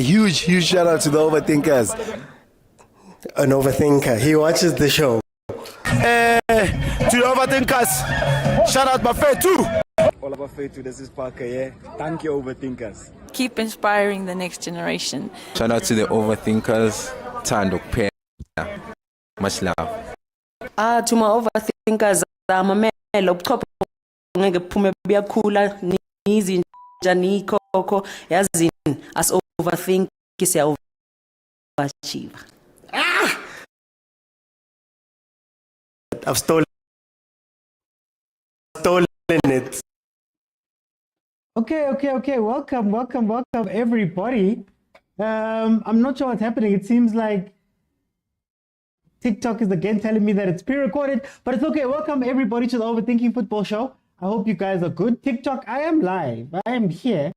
A huge shout out to the Overthinkers. An overthinker. He watches the show. To the Overthinkers, shout out Buffet too. All about faith to this is Parker, yeah. Thank you, Overthinkers. Keep inspiring the next generation. Shout out to the Overthinkers. Tando Pen. Much love. To my overthinkers, mamela ubuchopho ngeke kuphume buyakhula nizinja nikhokho yazini as overthink siya overachieve. I've stolen it. Okay. Welcome, everybody. I'm not sure what's happening. It seems like TikTok is again telling me that it's pre-recorded, but it's okay. Welcome everybody to the Overthinking Football Show. I hope you guys are good. TikTok, I am live. I am here.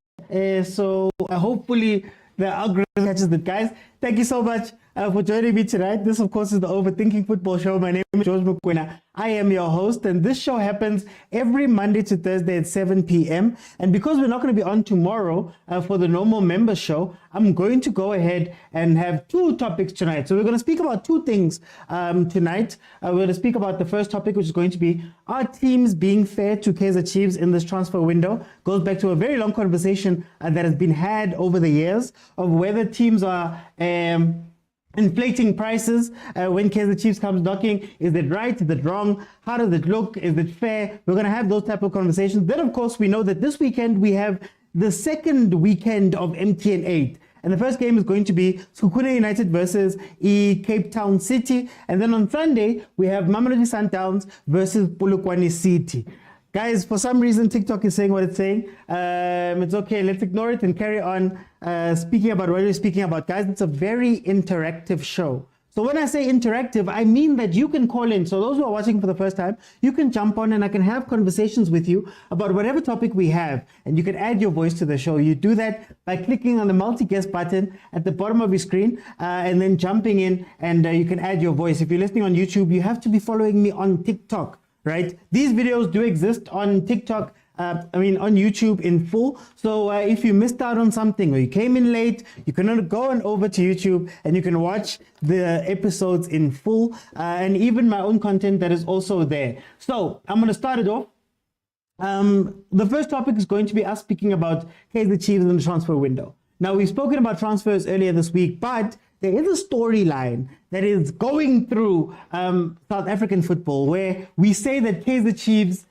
So hopefully the algorithm catches it, guys. Thank you so much for joining me tonight. This, of course, is the Overthinking Football Show. My name is Mokwena. I am your host, and this show happens every Monday to Thursday at 7 p.m. And because we're not going to be on tomorrow for the normal member show, I'm going to go ahead and have two topics tonight. So we're going to speak about two things tonight. We're going to speak about the first topic, which is going to be, are teams being fair to Kaizer Chiefs in this transfer window? Goes back to a very long conversation that has been had over the years of whether teams are inflating prices when Kaizer Chiefs comes knocking. Is it right? Is it wrong? How does it look? Is it fair? We're going to have those type of conversations. Then, of course, we know that this weekend we have the second weekend of MTN 8. And the first game is going to be Khanye United versus Cape Town City. And then on Sunday, we have Mamelodi Sundowns versus Polokwane City. Guys, for some reason, TikTok is saying what it's saying. It's okay. Let's ignore it and carry on speaking about what we're speaking about. Guys, it's a very interactive show. So when I say interactive, I mean that you can call in. So those who are watching for the first time, you can jump on and I can have conversations with you about whatever topic we have. And you can add your voice to the show. You do that by clicking on the multi-guest button at the bottom of your screen and then jumping in and you can add your voice. If you're listening on YouTube, you have to be following me on TikTok. Right? These videos do exist on TikTok, on YouTube in full. So if you missed out on something or you came in late, you can go on over to YouTube and you can watch the episodes in full and even my own content that is also there. So I'm going to start it off. The first topic is going to be us speaking about Kaizer Chiefs in the transfer window. Now, we've spoken about transfers earlier this week, but there is a storyline that is going through South African football where we say that Kaizer Chiefs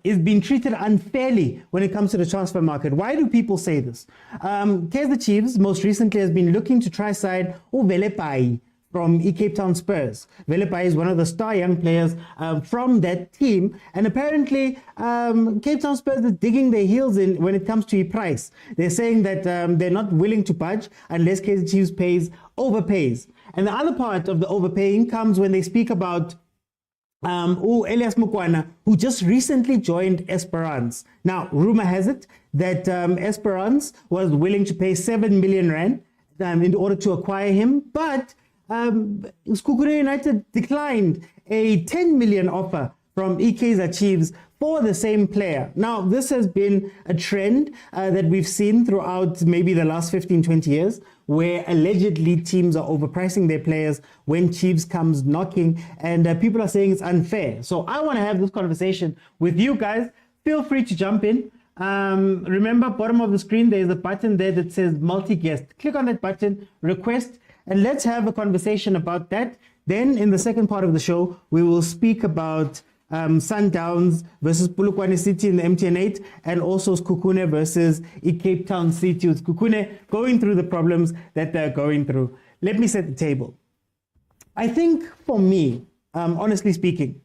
is being treated unfairly when it comes to the transfer market. Why do people say this? Kaizer Chiefs most recently has been looking to try side Velepai from Cape Town Spurs. Velepai is one of the star young players from that team. And apparently, Cape Town Spurs is digging their heels in when it comes to price. They're saying that they're not willing to budge unless Kaizer Chiefs overpays. And the other part of the overpaying comes when they speak about Elias Mokwena, who just recently joined Esperance. Now, rumor has it that Esperance was willing to pay 7 million rand in order to acquire him, but Khanye United declined a 10 million offer from Kaizer Chiefs for the same player. Now, this has been a trend that we've seen throughout maybe the last 15, 20 years, where allegedly teams are overpricing their players when Chiefs comes knocking, and people are saying it's unfair. So I want to have this conversation with you guys. Feel free to jump in. Remember, bottom of the screen, there's a button there that says multi-guest. Click on that button, request, and let's have a conversation about that. Then in the second part of the show, we will speak about Sundowns versus Polokwane City in the MTN 8 and also Khanye versus Cape Town City, with Khanye going through the problems that they're going through. Let me set the table. I think for me, honestly speaking,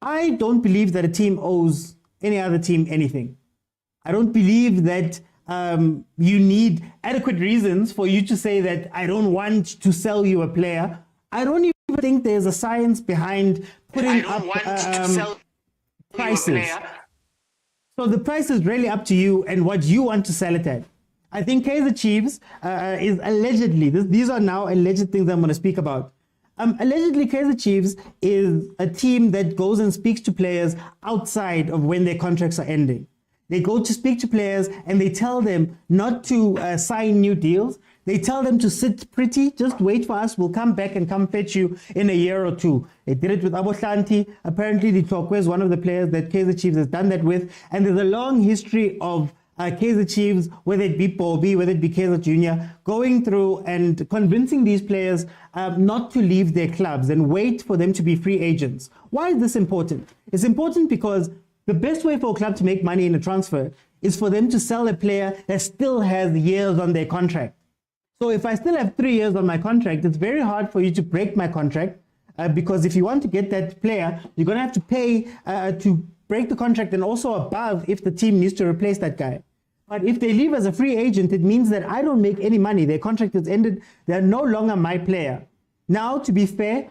I don't believe that a team owes any other team anything. I don't believe that you need adequate reasons for you to say that I don't want to sell you a player. I don't even think there's a science behind putting up prices. So the price is really up to you and what you want to sell it at. I think Kaizer Chiefs is allegedly, these are now alleged things I'm going to speak about. Allegedly, Kaizer Chiefs is a team that goes and speaks to players outside of when their contracts are ending. They go to speak to players and they tell them not to sign new deals. They tell them to sit pretty, just wait for us, we'll come back and come fetch you in a year or two. They did it with Abohlanti. Apparently, the Tokwe is one of the players that Kaizer Chiefs has done that with. And there's a long history of Kaizer Chiefs, whether it be Bobby, whether it be Kaizer Jr., going through and convincing these players not to leave their clubs and wait for them to be free agents. Why is this important? It's important because the best way for a club to make money in a transfer is for them to sell a player that still has years on their contract. So if I still have 3 years on my contract, it's very hard for you to break my contract because if you want to get that player, you're going to have to pay to break the contract and also above if the team needs to replace that guy. But if they leave as a free agent, it means that I don't make any money. Their contract is ended. They're no longer my player. Now, to be fair,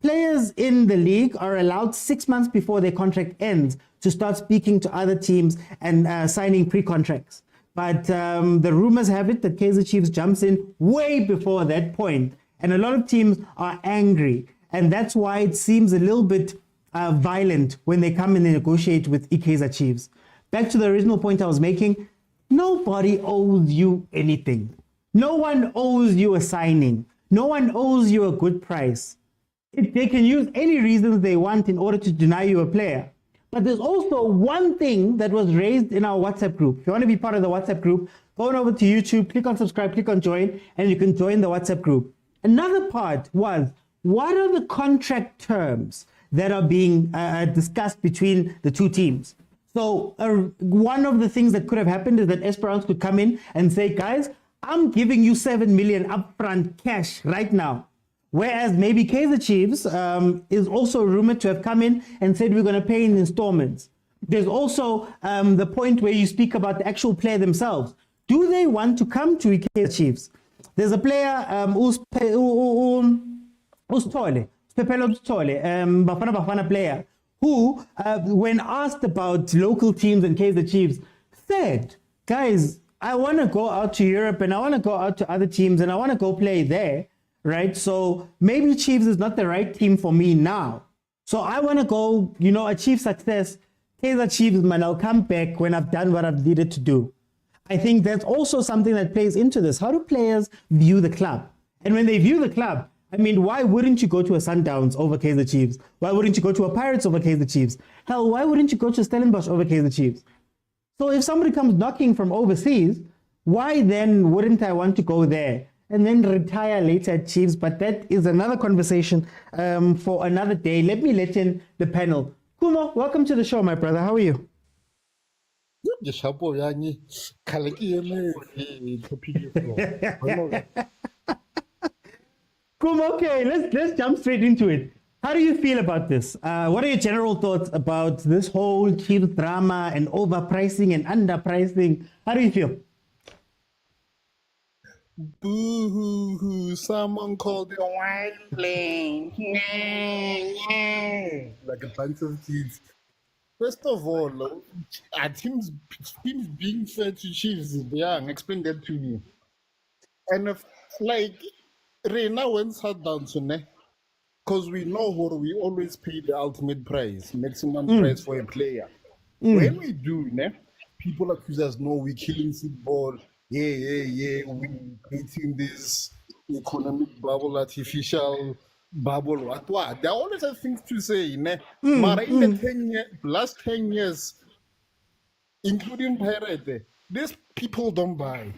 players in the league are allowed 6 months before their contract ends to start speaking to other teams and signing pre-contracts. But the rumors have it that Kaizer Chiefs jumps in way before that point. And a lot of teams are angry. And that's why it seems a little bit violent when they come and they negotiate with Kaizer Chiefs. Back to the original point I was making, nobody owes you anything. No one owes you a signing. No one owes you a good price. They can use any reasons they want in order to deny you a player. But there's also one thing that was raised in our WhatsApp group. If you want to be part of the WhatsApp group, go on over to YouTube, click on subscribe, click on join, and you can join the WhatsApp group. Another part was, what are the contract terms that are being discussed between the two teams? So one of the things that could have happened is that Esperance could come in and say, guys, I'm giving you 7 million upfront cash right now. Whereas maybe Kaizer Chiefs is also rumored to have come in and said we're going to pay in installments. There's also the point where you speak about the actual player themselves. Do they want to come to Kaizer Chiefs? There's a player, bafana player, who, when asked about local teams and Kaizer Chiefs, said, guys, I want to go out to Europe and I want to go out to other teams and I want to go play there, right? So maybe Chiefs is not the right team for me now. So I want to go, achieve success. Kaizer Chiefs, man, I'll come back when I've done what I've needed to do. I think that's also something that plays into this. How do players view the club? And when they view the club, I mean, why wouldn't you go to a Sundowns over Kaizer Chiefs? Why wouldn't you go to a Pirates over Kaizer Chiefs? Hell, why wouldn't you go to Stellenbosch over Kaizer Chiefs? So if somebody comes knocking from overseas, why then wouldn't I want to go there and then retire later at Chiefs? But that is another conversation for another day. Let me let in the panel. Kumo, welcome to the show, my brother. How are you? Cool, okay, let's jump straight into it. How do you feel about this? What are your general thoughts about this whole Chiefs drama and overpricing and underpricing? How do you feel? Boo-hoo-hoo, someone called the wine plane. Like a bunch of kids. First of all, are teams being fair to Chiefs? Yeah, explain that to me. And if, Reina went sat down to because we know what we always pay the ultimate price, maximum price for a player. When we do, people accuse us, no, we're killing football. Yeah, we're creating this economic bubble, artificial bubble, what. They always have things to say, But in the last 10 years, including Pirate, these people don't buy.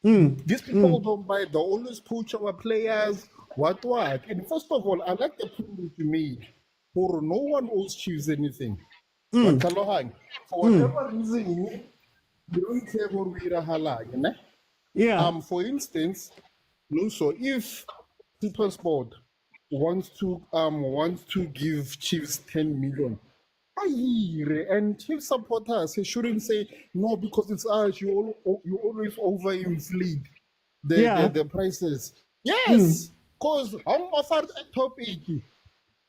These people don't buy. They always poach our players. What? And first of all, I like the point you made. For no one else choose anything. For whatever reason, you don't care what we are. Yeah. For instance, so if Supersport wants to give Chiefs 10 million. And Chiefs supporters shouldn't say no because it's us. You always overinflate the prices. Yes, because I'm offered a top 80.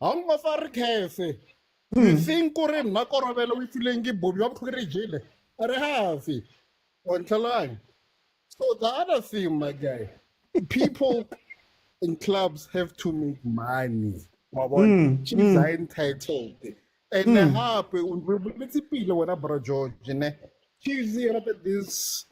I'm offered CAF. You think we're not going to be feeling Bobby up to jail? So the other thing, my guy, people in clubs have to make money. Chiefs are entitled. And let's see when bro George, Chiefs at this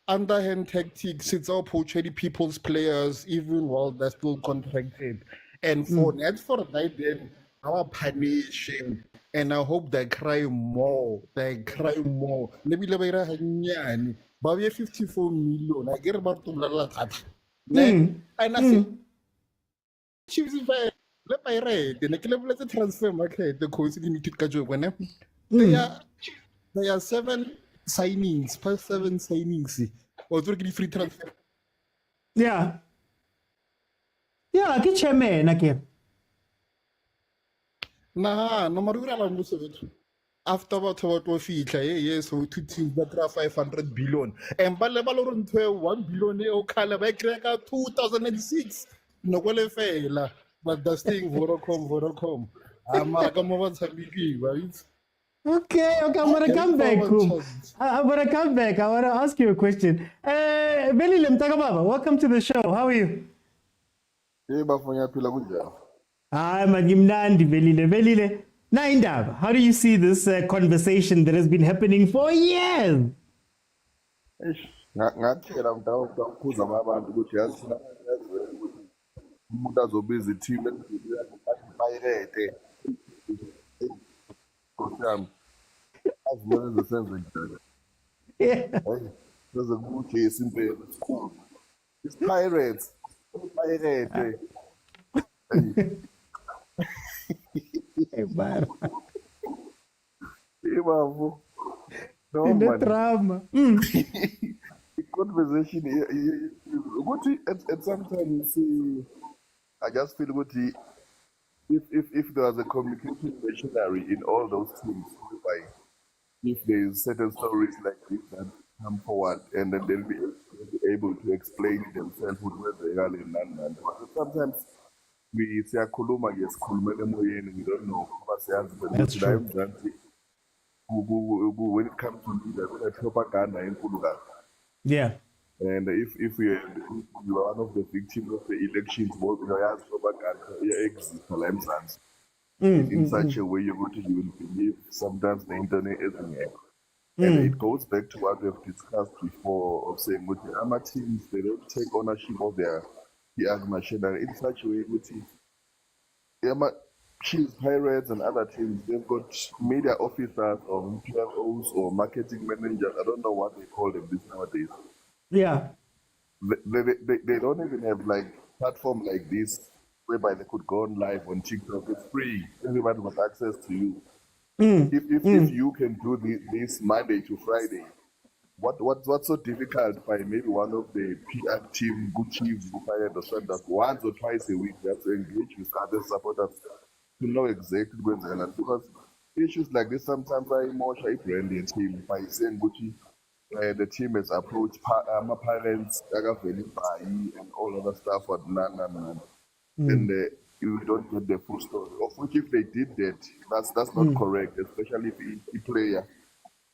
underhand tactics. It's all poaching people's players, even while they're still contracted. And for that, then our punishing. And I hope they cry more. They cry more. Let me hanyani. But we have 54 million. I get about to that. And I say, Chiefs, if I let my rate, then I can let the transfer market, the coach limited kajo when there are 7 signings, past 7 signings. Or free transfer. Yeah. Yeah, get chairman again. Nah, no matter what after what yes, so 2 teams that are 500 billion. And Balabaloron 1 billion or Calabay 2006. No well fail. But the thing Vodacom. I'm right? Okay, I'm gonna come back. I'm gonna come back. I wanna ask you a question. Belile Mtakababa, welcome to the show. How are you? Hi, Magimnandi Belile. Naindab, how do you see this conversation that has been happening for years? Ngathela mntawuba ukuzama abantu ukuthi yazi umuntu azobiza i-team bayirete ngosiyami azimele zesenze njalo hayi bese kuthi isimpela sikhulu is Pirate. Hey, man. Hey, Babu. No, In the man. drama. The conversation, and sometimes I just feel good. If there was a communication machinery in all those teams, like if there's certain stories like this that come forward and then they'll be able to explain themselves where they are in London. Sometimes we say Kuluma, yes, we don't know. That's true. When it comes to leaders, propaganda in Kuluga. Yeah. And if you are one of the victims of the elections, in such a way you will believe sometimes the internet isn't here. And it goes back to what we've discussed before of saying with the AMA teams, they don't take ownership of their machinery in such a way with the AMA Chiefs, Pirates and other teams, they've got media officers or PROs or marketing managers, I don't know what they call them this nowadays. Yeah. They don't even have like platform like this whereby they could go on live on TikTok. It's free. Everybody has access to you. If you can do this Monday to Friday, what's so difficult by maybe one of the PR team, good Chiefs, the Sundowns, once or twice a week, that's to engage with other supporters to know exactly what's going on. Because issues like this sometimes are emotional branding team by saying Gucci. The team has approached my parents, and all other stuff, but none. And you don't get the full story. Of which, if they did that, that's not correct, especially if a player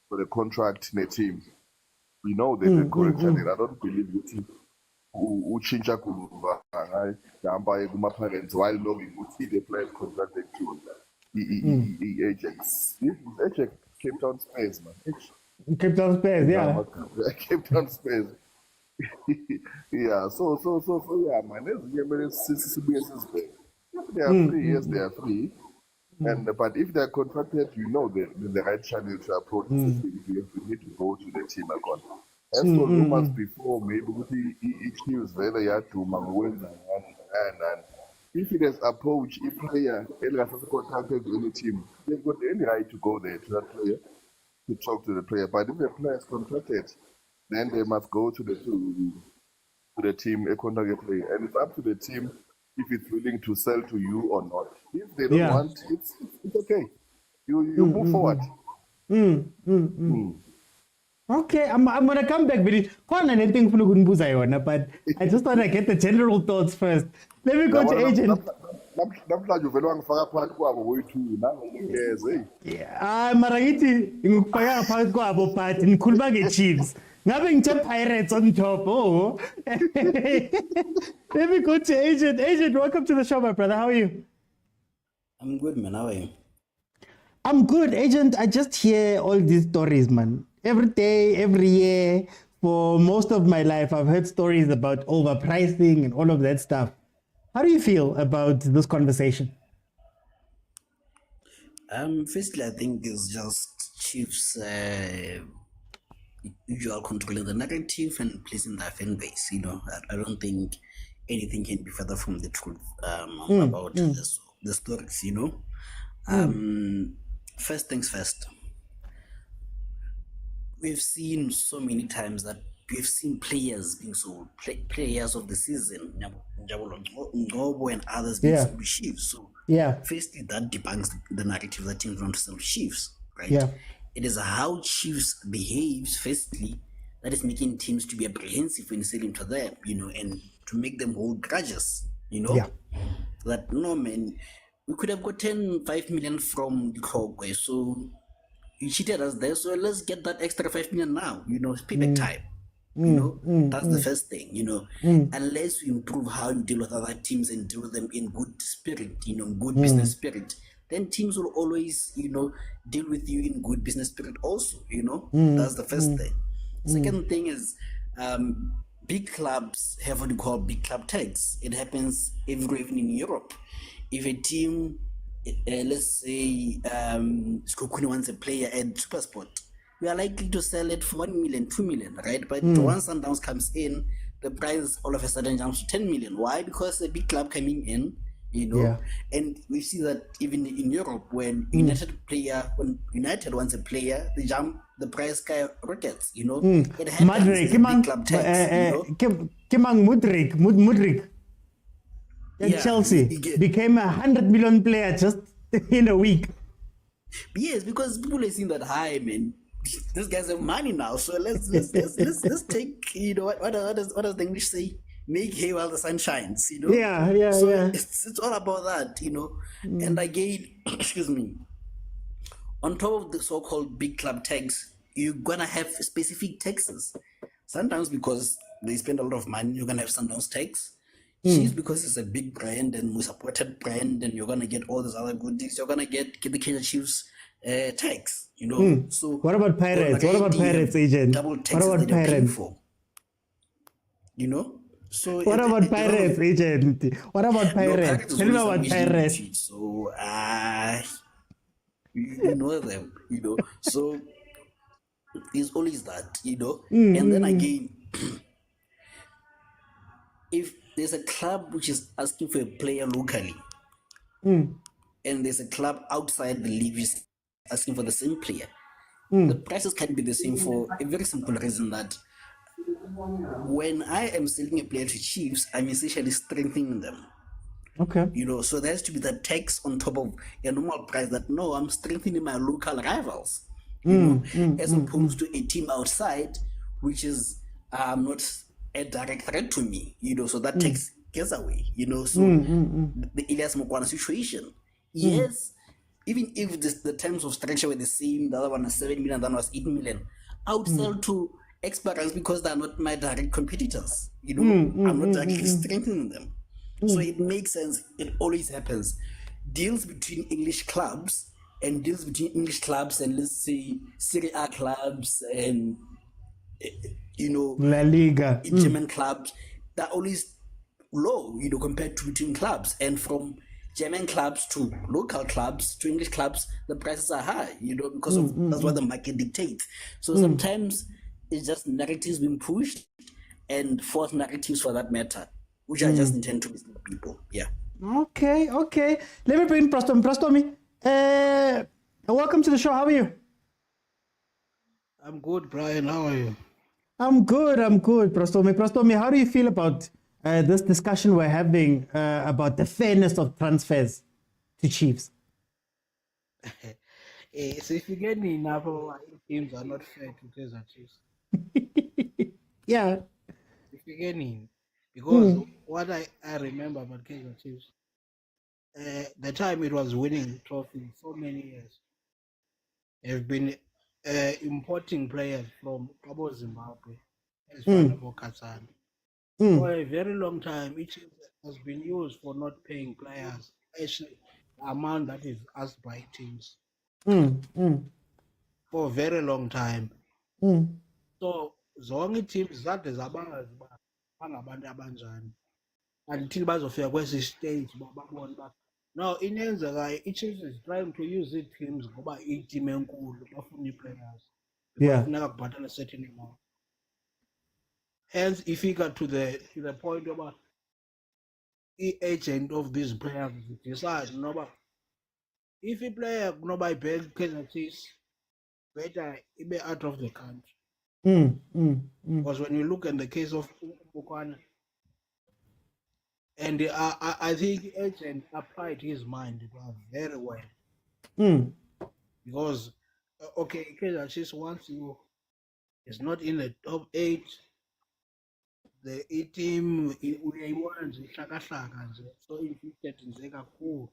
for the contract in a team. We know that the correct channel. I don't believe the team who change a my parents while knowing who see the players contracted to Ajax. Ajax Cape Town Space, man. Cape Town Space, yeah. Cape Town Space. Yeah, so yeah, man. They are free, yes, they are free. But if they are contracted, you know the right channel to approach the team. You need to go to the team account. As for rumors before, maybe each news whether you have to mokwena and if it has approached a player has contracted with any team, they've got any right to go there to that player to talk to the player. But if the player is contracted, then they must go to the team, a contracted player, and it's up to the team if it's willing to sell to you or not. If they don't want, it's okay. You move forward. Okay, I'm gonna come back, but I just want to get the general thoughts first. Let me go to agent. Yeah, Marangiti, in Paya Pago part in Kulbagi Chiefs. Having 10 Pirates on top. Oh, let me go to agent. Agent, welcome to the show, my brother. How are you? I'm good, man. How are you? I'm good, agent. I just hear all these stories, man. Every day, every year, for most of my life, I've heard stories about overpricing and all of that stuff. How do you feel about this conversation? Firstly, I think it's just Chiefs usual controlling the narrative and pleasing their fan base. I don't think anything can be further from the truth about the stories. First things first. We've seen so many times that we've seen players being sold, players of the season, Ngobo and others being sold to Chiefs. So, firstly, that debunks the narrative that teams want to sell Chiefs, right? Yeah. It is how Chiefs behaves, firstly, that is making teams to be apprehensive when selling to them, and to make them hold grudges, That, no, man, we could have gotten 5 million from the Kogwe, so you cheated us there, so let's get that extra 5 million now, it's payback time. That's the first thing, unless you improve how you deal with other teams and deal with them in good spirit, good business spirit, then teams will always, deal with you in good business spirit also, that's the first thing. Second thing is, big clubs have what you call big club tax. It happens everywhere, even in Europe. If a team, let's say, Skokuni wants a player at Supersport, we are likely to sell it for 1 million, 2 million, right? But once Sundowns comes in, the price all of a sudden jumps to 10 million. Why? Because a big club coming in, and we see that even in Europe, when United wants a player, the price skyrockets, It happens. Madrid, Big club tax, Mudrik. Chelsea became 100 million player just in a week. Yes, because people are seeing that high, man. These guys have money now, so let's take, what does the English say? Make hay while the sun shines, So it's all about that, And again, excuse me, on top of the so-called big club tax, you're gonna have specific taxes. Sometimes because they spend a lot of money, you're gonna have Sundowns tax. Chiefs, because it's a big brand and we supported brand, and you're gonna get all these other good things. You're gonna get the Kaizer Chiefs tax, So what about Pirates? What about Pirates, agent? Double taxes what about that Pirates? For, So what about Pirates, agent? What about Pirates? Tell me about Pirates. So you know them, So it's always that, And then again, if there's a club which is asking for a player locally, and there's a club outside the league which is asking for the same player, the prices can be the same for a very simple reason that when I am selling a player to Chiefs, I'm essentially strengthening them. Okay. So there has to be that tax on top of a normal price that, no, I'm strengthening my local rivals, as opposed to a team outside, which is not a direct threat to me, so that tax gets away, so the Elias Mokwena situation. Yes, even if the terms of structure were the same, the other one was 7 million, that one was 8 million, I would sell to experience because they're not my direct competitors, I'm not directly strengthening them. So it makes sense. It always happens. Deals between English clubs and let's say Serie A clubs and La Liga, German clubs, they're always low, compared to between clubs. And from German clubs to local clubs to English clubs, the prices are high, because of that's what the market dictates. So sometimes it's just narratives being pushed, and false narratives for that matter, which I just intend to mislead people. Yeah. Okay. Let me bring Prastomi. Welcome to the show. How are you? I'm good, Brian. How are you? I'm good, Prastomi, how do you feel about this discussion we're having about the fairness of transfers to Chiefs? So if you get me enough, teams are not fair to Kaizer Chiefs. Yeah. If you get me, because what I remember about Kaizer Chiefs, the time it was winning trophy so many years, have been importing players from Cabo Zimbabwe as far as Kazan. For a very long time, it has been used for not paying players actually the amount that is asked by teams. for a very long time. So zonke teams zade zabangazi uba bangabantu abanjani until bazofika kwesi stage babone uba now inenzekayo i-Chiefs is trying to use ii-teams ngoba iteam enkulu bafuna ii-players because funeka kubhatala a certain amount. Hence ifika to the point oba i-agent of these players decide noba if i-player kunoba ibheke Kaizer Chiefs better ibe out of the country. Because when you look at the case of Mokwena, and I think the agent applied his mind very well. Because, okay, Kaizer Chiefs once you is not in the top 8, the team uyayiwana nje hlakahlaka nje so infected nje kakhulu.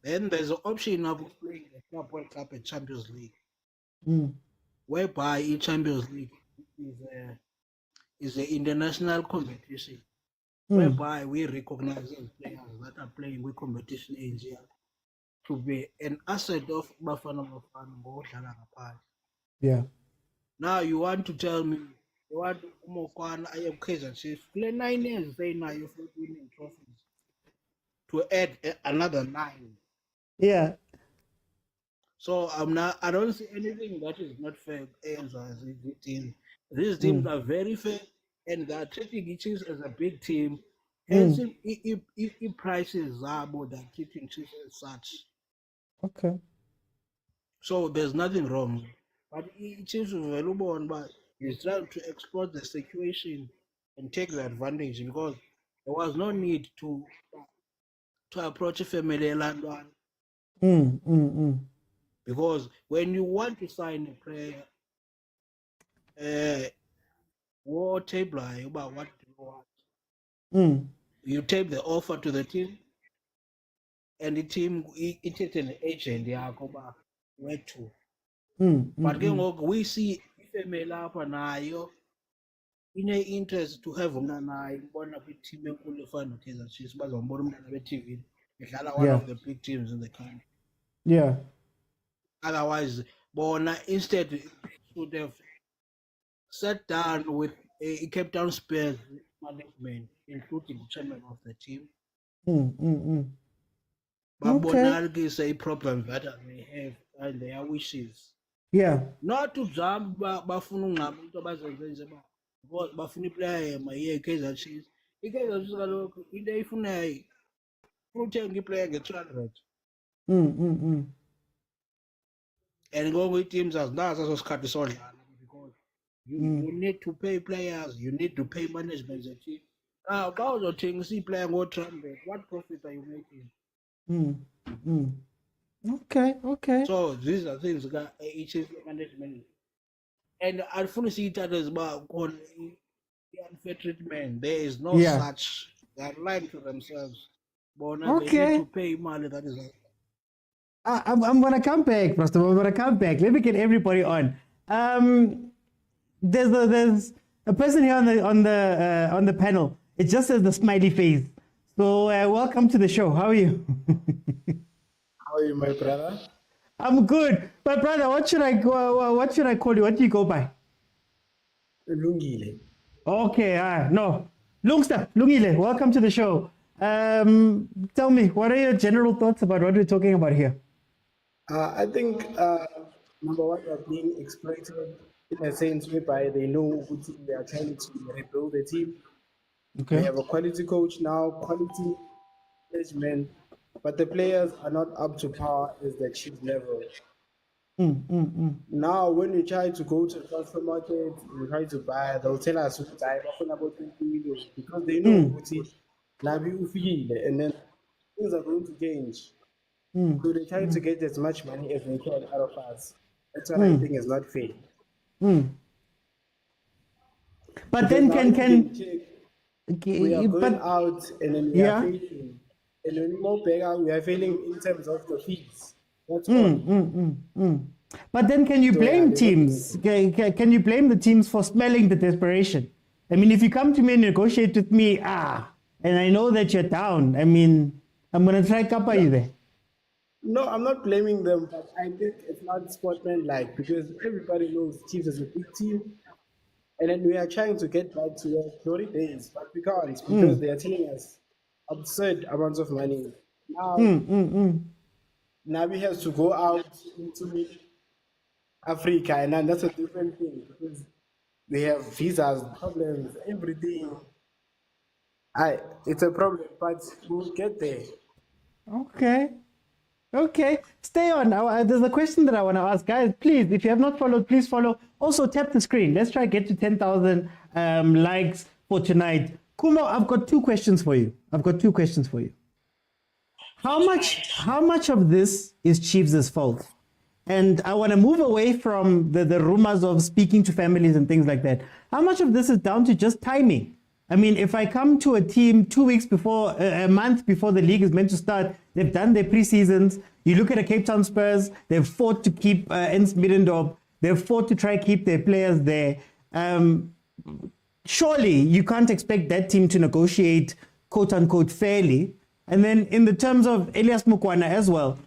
Then there's an option of playing the Club World Cup and Champions League, whereby each Champions League is an international competition, whereby we recognize those players that are playing with competition in Asia to be an asset of bafana ngodlala ngaphandle. Yeah. Now you want to tell me you want Mokwena I am Kaizer Chiefs. Play 9 years they now you for winning trophies. To add another 9. Yeah. So I don't see anything that is not fair as this team. These teams are very fair and they are treating each other as a big team. Hence if prices are more than treating Chiefs as such. Okay. So there's nothing wrong. But Chiefs is available on but he's trying to exploit the situation and take the advantage because there was no need to approach a family land one. Because when you want to sign a player, what table about what do you want? You tape the offer to the team, and the team it is an agent where to. But we see female up and nayo in interest to have one of the team enkulu Kaizer Chiefs bazombona umntana be-TV edlala one of the big teams in the country. Yeah. Otherwise, Bona instead should have sat down with a Cape Town Spurs management, including the chairman of the team. But Bona is a problem that they have and their wishes. Yeah. Not to jump bafuna ungabantu abazenze because bafuna player maye Kaizer Chiefs. iKaizer Chiefs kaloku into eyifunayo uthenga iplayer nge-200. And go teams as that's also cut all because you need to pay players, you need to pay management. Now, how the things see playing what trumpet? What profit are you making? Okay. So these are things that each is management. And I fully see that as about the unfair treatment. There is no such. They are lying to themselves. But they need to pay money. That is. I'm gonna come back, Pastor. I'm gonna come back. Let me get everybody on. There's a person here on the panel. It just says the smiley face. So welcome to the show. How are you? How are you, my brother? I'm good. My brother, what should I go? What should I call you? What do you go by? Lungile. Okay. No, Lungile. Welcome to the show. Tell me, what are your general thoughts about what we're talking about here? I think number one, they are being exploited in a sense whereby they know they are trying to rebuild the team. Okay. They have a quality coach now, quality management, but the players are not up to par as the Chiefs level. Now, when we try to go to the transfer market, we try to buy, they'll tell us to buy about 20 million because they know and then things are going to change. So they try to get as much money as they can out of us. That's what I think is not fair. But then we are going out and then we are failing. And when we go back out, we are failing in terms of the fees. That's all. But then can you blame teams? Can you blame the teams for smelling the desperation? I mean, if you come to me and negotiate with me, and I know that you're down, I mean, I'm going to try to cover you there. No, I'm not blaming them, but I think it's not sportsmanlike because everybody knows Chiefs is a big team, and then we are trying to get back to our glory days, but we can't because they are telling us absurd amounts of money. Now we have to go out into Africa, and then that's a different thing because we have visas, problems, everything. It's a problem, but we'll get there. Okay, stay on. There's a question that I want to ask, guys. Please, if you have not followed, please follow. Also, tap the screen. Let's try to get to 10,000 likes for tonight. Kumo, I've got two questions for you. How much of this is Chiefs' fault? And I want to move away from the rumors of speaking to families and things like that. How much of this is down to just timing? I mean, if I come to a team 2 weeks before, a month before the league is meant to start, they've done their pre-seasons. You look at the Cape Town Spurs, they've fought to keep Ens Middendorp. They've fought to try keep their players there. Surely you can't expect that team to negotiate, quote unquote, fairly. And then in the terms of Elias Mokwena as well,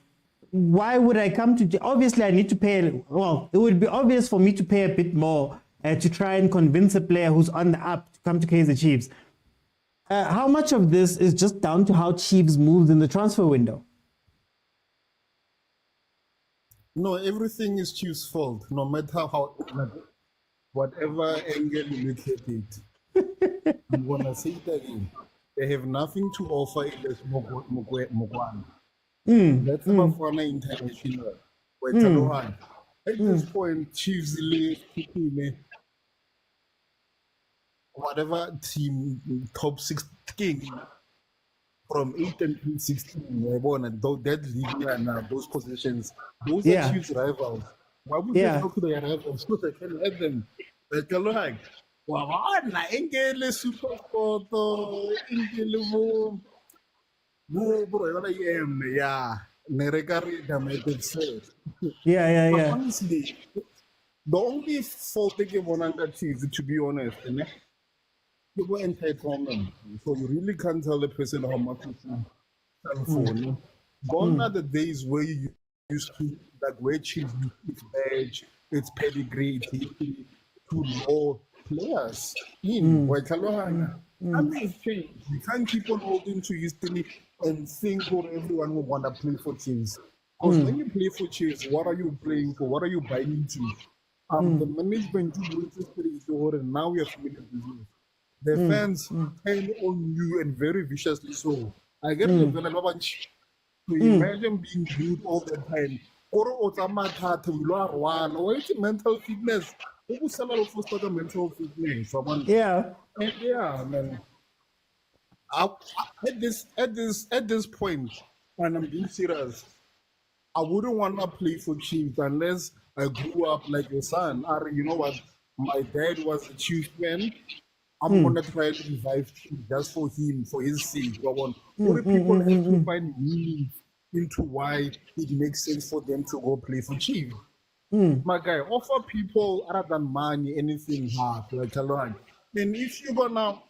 why would I come to... Obviously, I need to pay... Well, it would be obvious for me to pay a bit more to try and convince a player who's on the up to come to Kaizer Chiefs. How much of this is just down to how Chiefs moved in the transfer window? No, everything is Chiefs' fault, no matter how... Whatever angle you look at it. I'm going to say it again. They have nothing to offer in this Mokwena. That's Bafana International. At this point, Chiefs leave whatever team top 16 from 8 and 16. That league and those positions, those are Chiefs rivals. Why would they talk to their rivals so they can let them? Engele supersport, engele yeah. Honestly, the only fault they give on under Chiefs, to be honest, people entitlement. So you really can't tell the person how much you sell for. Gone are the days where you used to, like, where Chiefs its badge, its pedigree, to law players in Waikalohana. Nothing's changed. You can't keep on holding to history and think everyone will want to play for Chiefs. Because when you play for Chiefs, what are you playing for? What are you buying into? The management and now we are familiar with the fans turn on you and very viciously so. I get the to imagine being good all the time. Or mental fitness. Who sell out for starter mental fitness? Yeah, man. At this point, and I'm being serious, I wouldn't want to play for Chiefs unless I grew up like your son. Or, you know what? My dad was a Chiefs fan. I'm gonna try to revive him just for him, for his sake. People have to find meaning into why it makes sense for them to go play for Chiefs. My guy, offer people other than money anything hard, like alone. And if you're gonna,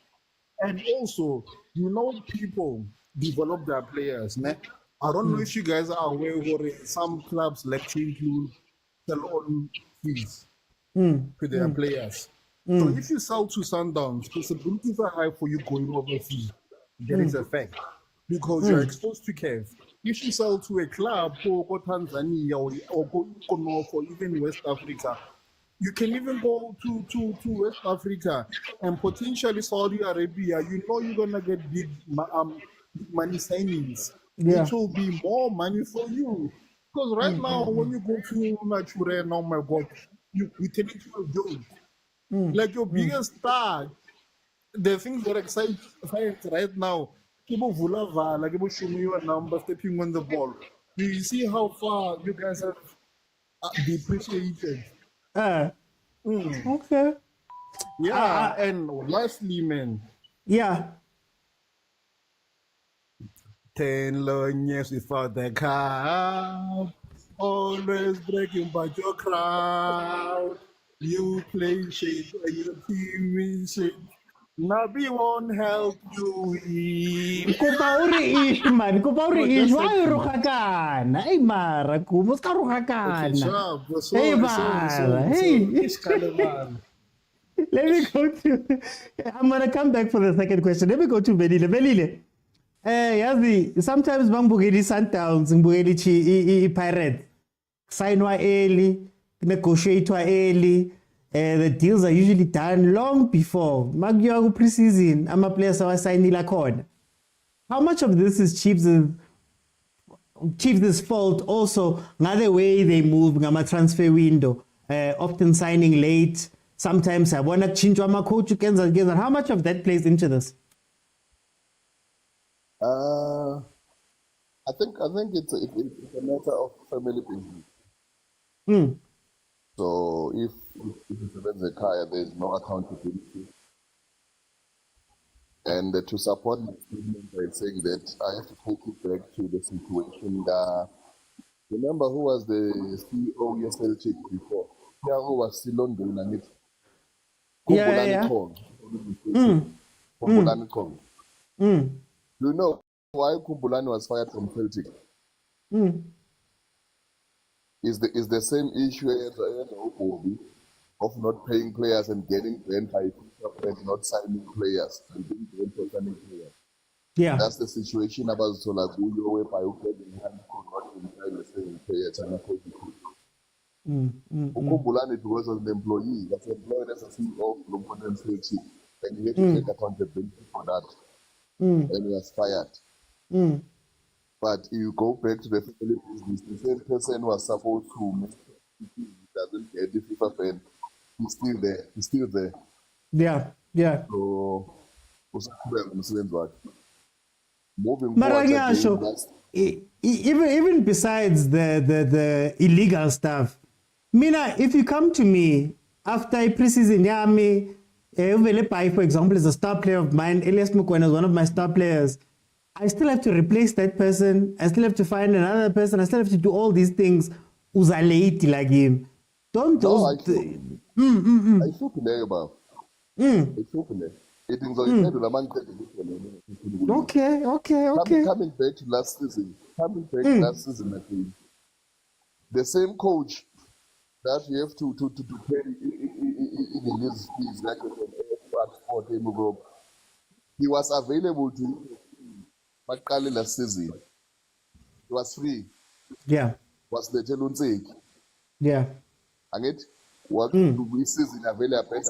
and also, you know, people develop their players. I don't know if you guys are aware of some clubs like to include sell on fees to their players. So if you sell to Sundowns, possibilities are high for you going overseas. That is a fact. Because you're exposed to CAF. If you sell to a club or go Tanzania or go for even West Africa, you can even go to West Africa and potentially Saudi Arabia. You know you're gonna get big money signings, which will be more money for you. Because right now, when you go to Nature, oh my God, you turn into a joke. Like your biggest star, the things that excite fans right now, people Vulava, like people show me your number stepping on the ball. Do you see how far you guys have depreciated? Okay. Yeah, and lastly, man. Yeah. 10 long years without the cup, always breaking by your crowd. You play shit and your team is shit. Nabi won't help you. Kopa uri ish man, kopa uri ish. Why rohakana? Hey mara, kumos ka Okay, rohakana. sure. Hey mara, hey. Ish Kaleman. Let me go to. I'm gonna come back for the second question. Let me go to Belile. Belile. Yazi, sometimes bangibukeli Sundowns, ngibukeli Pirates. Signwa early, negotiatewa early. The deals are usually done long before. Magiyaku pre-season, ama players awasayinila khona. How much of this is Chiefs' fault also? Another way they move, ngama transfer window, often signing late. Sometimes I want to change my coach against. How much of that plays into this? I think it's a matter of family business. So if it's a car, there is no accountability. And to support my statement by saying that I have to take it back to the situation that, remember who was the CEO of Celtic before? Yeah, who was still on doing it? Kumbulani Kong. You know why Kumbulani was fired from Celtic? Is the same issue as of not paying players and getting banned by FIFA and not signing players and being banned for signing players. Yeah. That's the situation about Solaguyo, whereby you get the hand could not even sign the same player China could. Kumbulani, because of the employee that's employed as a CEO of Bloemfontein Celtic, and he had to take accountability for that. And he was fired. But you go back to the family business, the same person was supposed to make doesn't get the FIFA ban. He's still there. Yeah. So, moving forward, even besides the illegal stuff, Mina, if you come to me after a pre-season, for example, is a star player of mine, Elias Mokwena is one of my star players. I still have to replace that person. I still have to find another person. I still have to do all these things. Uzaleiti like him. Don't those. I feel play about. I feel play. It is Okay. Coming back to last season. I think the same coach that you have to pay in his fees like for him group. He was available to Makali last season. It was free. Yeah. Was the Telunzig. Yeah. And it what we season available.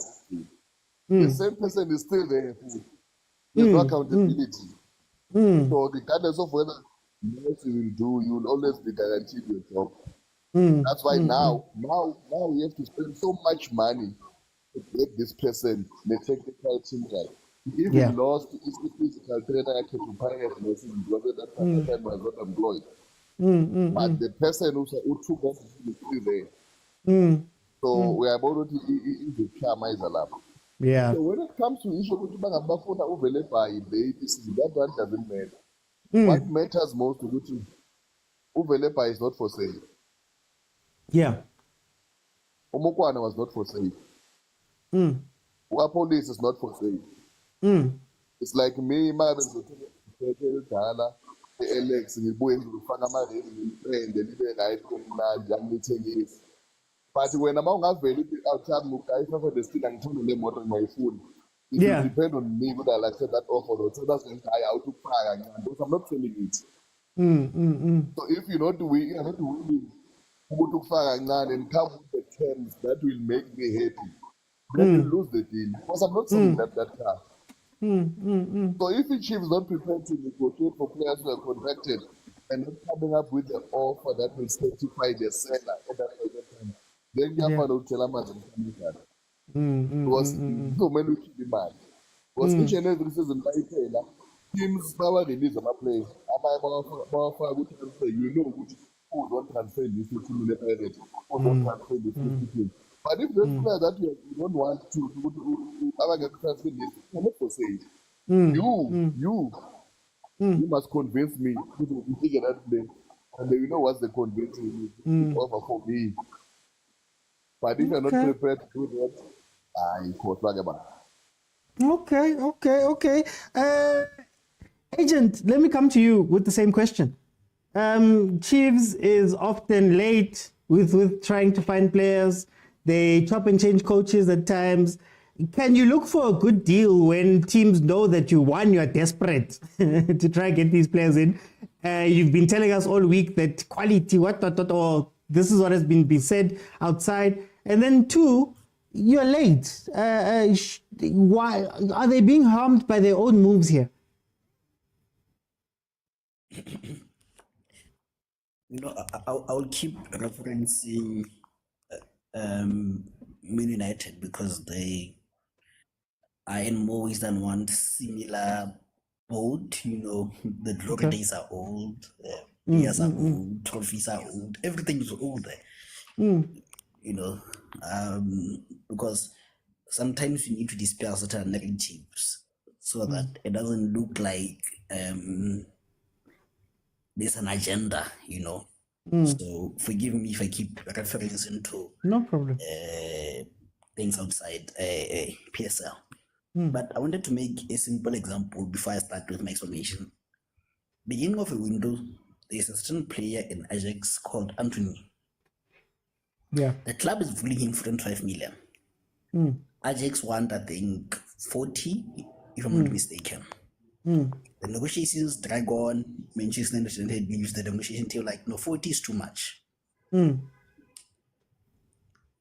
The same person is still there. There's no accountability. So regardless of whether you will do, you will always be guaranteed your job. That's why now we have to spend so much money to get this person the technical team guy. He even lost his physical trainer to Pioneer because at that time was not employed. But the person who took us is still there. So we are about to my lab. Yeah. So when it comes to issue that one doesn't matter. What matters most to Uvelepa is not for sale. Yeah. Mokwena was not for sale. Our police is not for sale. It's like me, my Alex, and but when I'm out very outside, I for the still and turn the motor on my phone. It will depend on me whether I accept that offer. So that's when I out to fire because I'm not selling it. So if you're not willing to fire and come with the terms that will make me happy, then you lose the deal because I'm not selling that car. So if the chief is not prepared to negotiate for players who are contracted and not coming up with the offer that will certify the seller at that time, then you have to tell them that. Because so many keep in mind. Because each and every season by Taylor, teams power release of a play. You know which who don't transfer this to the who don't transfer this to. But if there's player that you don't want to transfer this, you're not for sale. You must convince me to figure that play. And then you know what's the convincing offer for me. But if you're not prepared to do that, I quote back about. Okay. Agent, let me come to you with the same question. Chiefs is often late with trying to find players. They chop and change coaches at times. Can you look for a good deal when teams know that you are desperate to try and get these players in? You've been telling us all week that quality, or this is what has been said outside. And then two, you're late. Why are they being harmed by their own moves here? I'll keep referencing Man United because they are in more ways than one similar boat. The glory days are old, years are old, trophies are old, everything is old there. Because sometimes you need to dispel certain narratives so that it doesn't look like there's an agenda, So forgive me if I keep referencing to no problem things outside PSL. But I wanted to make a simple example before I start with my explanation. Beginning of a window, there's a certain player in Ajax called Anthony. Yeah. The club is willing him for 25 million. Ajax want, I think, 40, if I'm not mistaken. The negotiations drag on. Manchester United leaves the negotiation till 40 is too much.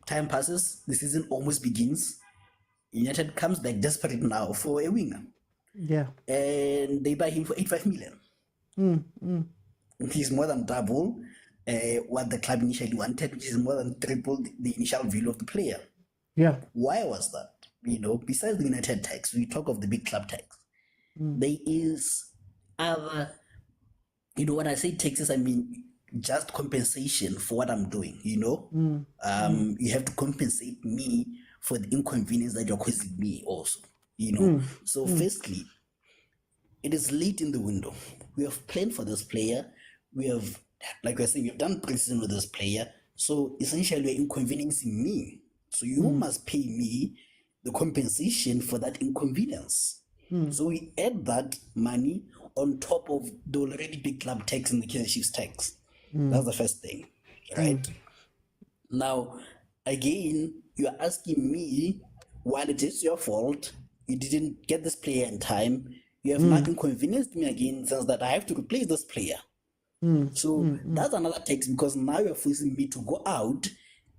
Time passes, the season almost begins. United comes back desperate now for a winger. Yeah. And they buy him for 85 million. He's more than double what the club initially wanted, which is more than triple the initial value of the player. Yeah. Why was that? Besides the United tax, we talk of the big club tax. There is other, when I say taxes, I mean just compensation for what I'm doing, You have to compensate me for the inconvenience that you're causing me also, So firstly, it is late in the window. We have planned for this player. We have, like I said, we have done pre-season with this player. So essentially, you're inconveniencing me. So you must pay me the compensation for that inconvenience. So we add that money on top of the already big club tax and the Kaizer Chiefs tax. That's the first thing, right? Now, again, you're asking me, while it is your fault, you didn't get this player in time, you have not inconvenienced me again in the sense that I have to replace this player. So that's another tax because now you're forcing me to go out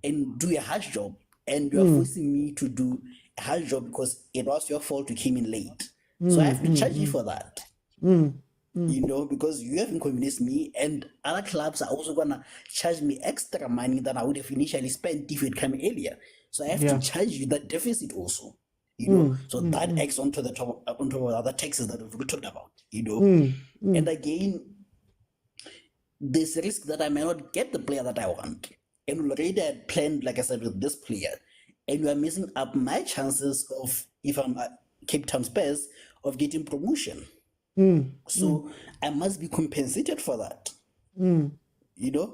and do a hard job. And you're forcing me to do a hard job because it was your fault you came in late. So I have to charge you for that. Because you have inconvenienced me and other clubs are also going to charge me extra money than I would have initially spent if it came earlier. So I have to charge you that deficit also. So that adds onto the top of other taxes that we've talked about, And again, there's a risk that I may not get the player that I want. And already I had planned, like I said, with this player. And you are messing up my chances of, if I'm at Cape Town's best, of getting promotion. So I must be compensated for that.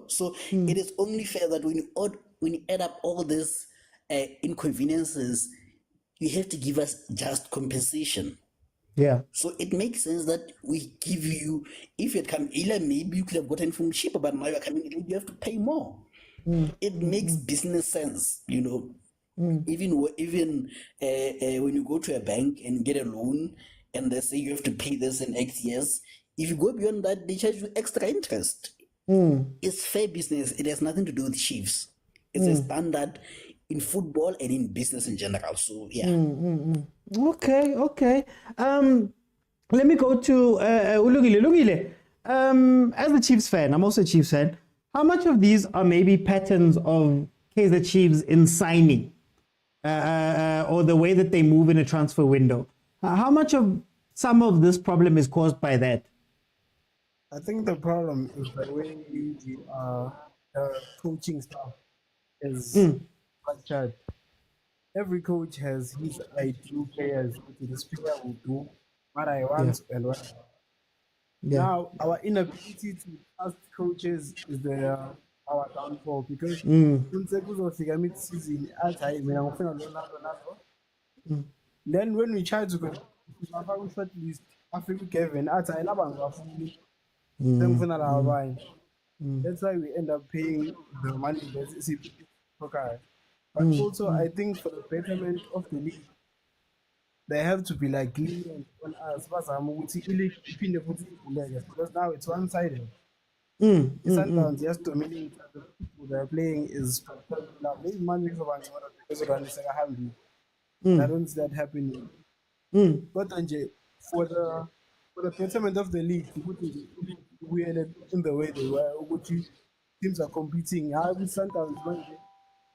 So it is only fair that when you add up all these inconveniences, you have to give us just compensation. Yeah. So it makes sense that we give you, if you had come earlier, maybe you could have gotten from cheaper, but now you're coming early, you have to pay more. It makes business sense, Even when you go to a bank and get a loan and they say you have to pay this in X years, if you go beyond that, they charge you extra interest. It's fair business. It has nothing to do with Chiefs. It's a standard in football and in business in general. So yeah. Okay. Let me go to Ulungile. As a Chiefs fan, I'm also a Chiefs fan. How much of these are maybe patterns of Kaizer Chiefs in signing, or the way that they move in a transfer window? How much of some of this problem is caused by that? I think the problem is the way the coaching staff is structured. Every coach has his ideal players. This player will do what I want and what. Now, our inability to trust coaches is our downfall because mid-season, Then when we tried to go, short list, I think Gavin, I that's why we end up paying the money that's okay. But also, I think for the betterment of the league, they have to be like lenient on us. Because now it's one-sided. Sundowns just dominating the people they're playing is now maybe man makes about because of the second hand. I don't see that happening. But for the betterment of the league, we ended in the way they were. Teams are competing. I will Sundowns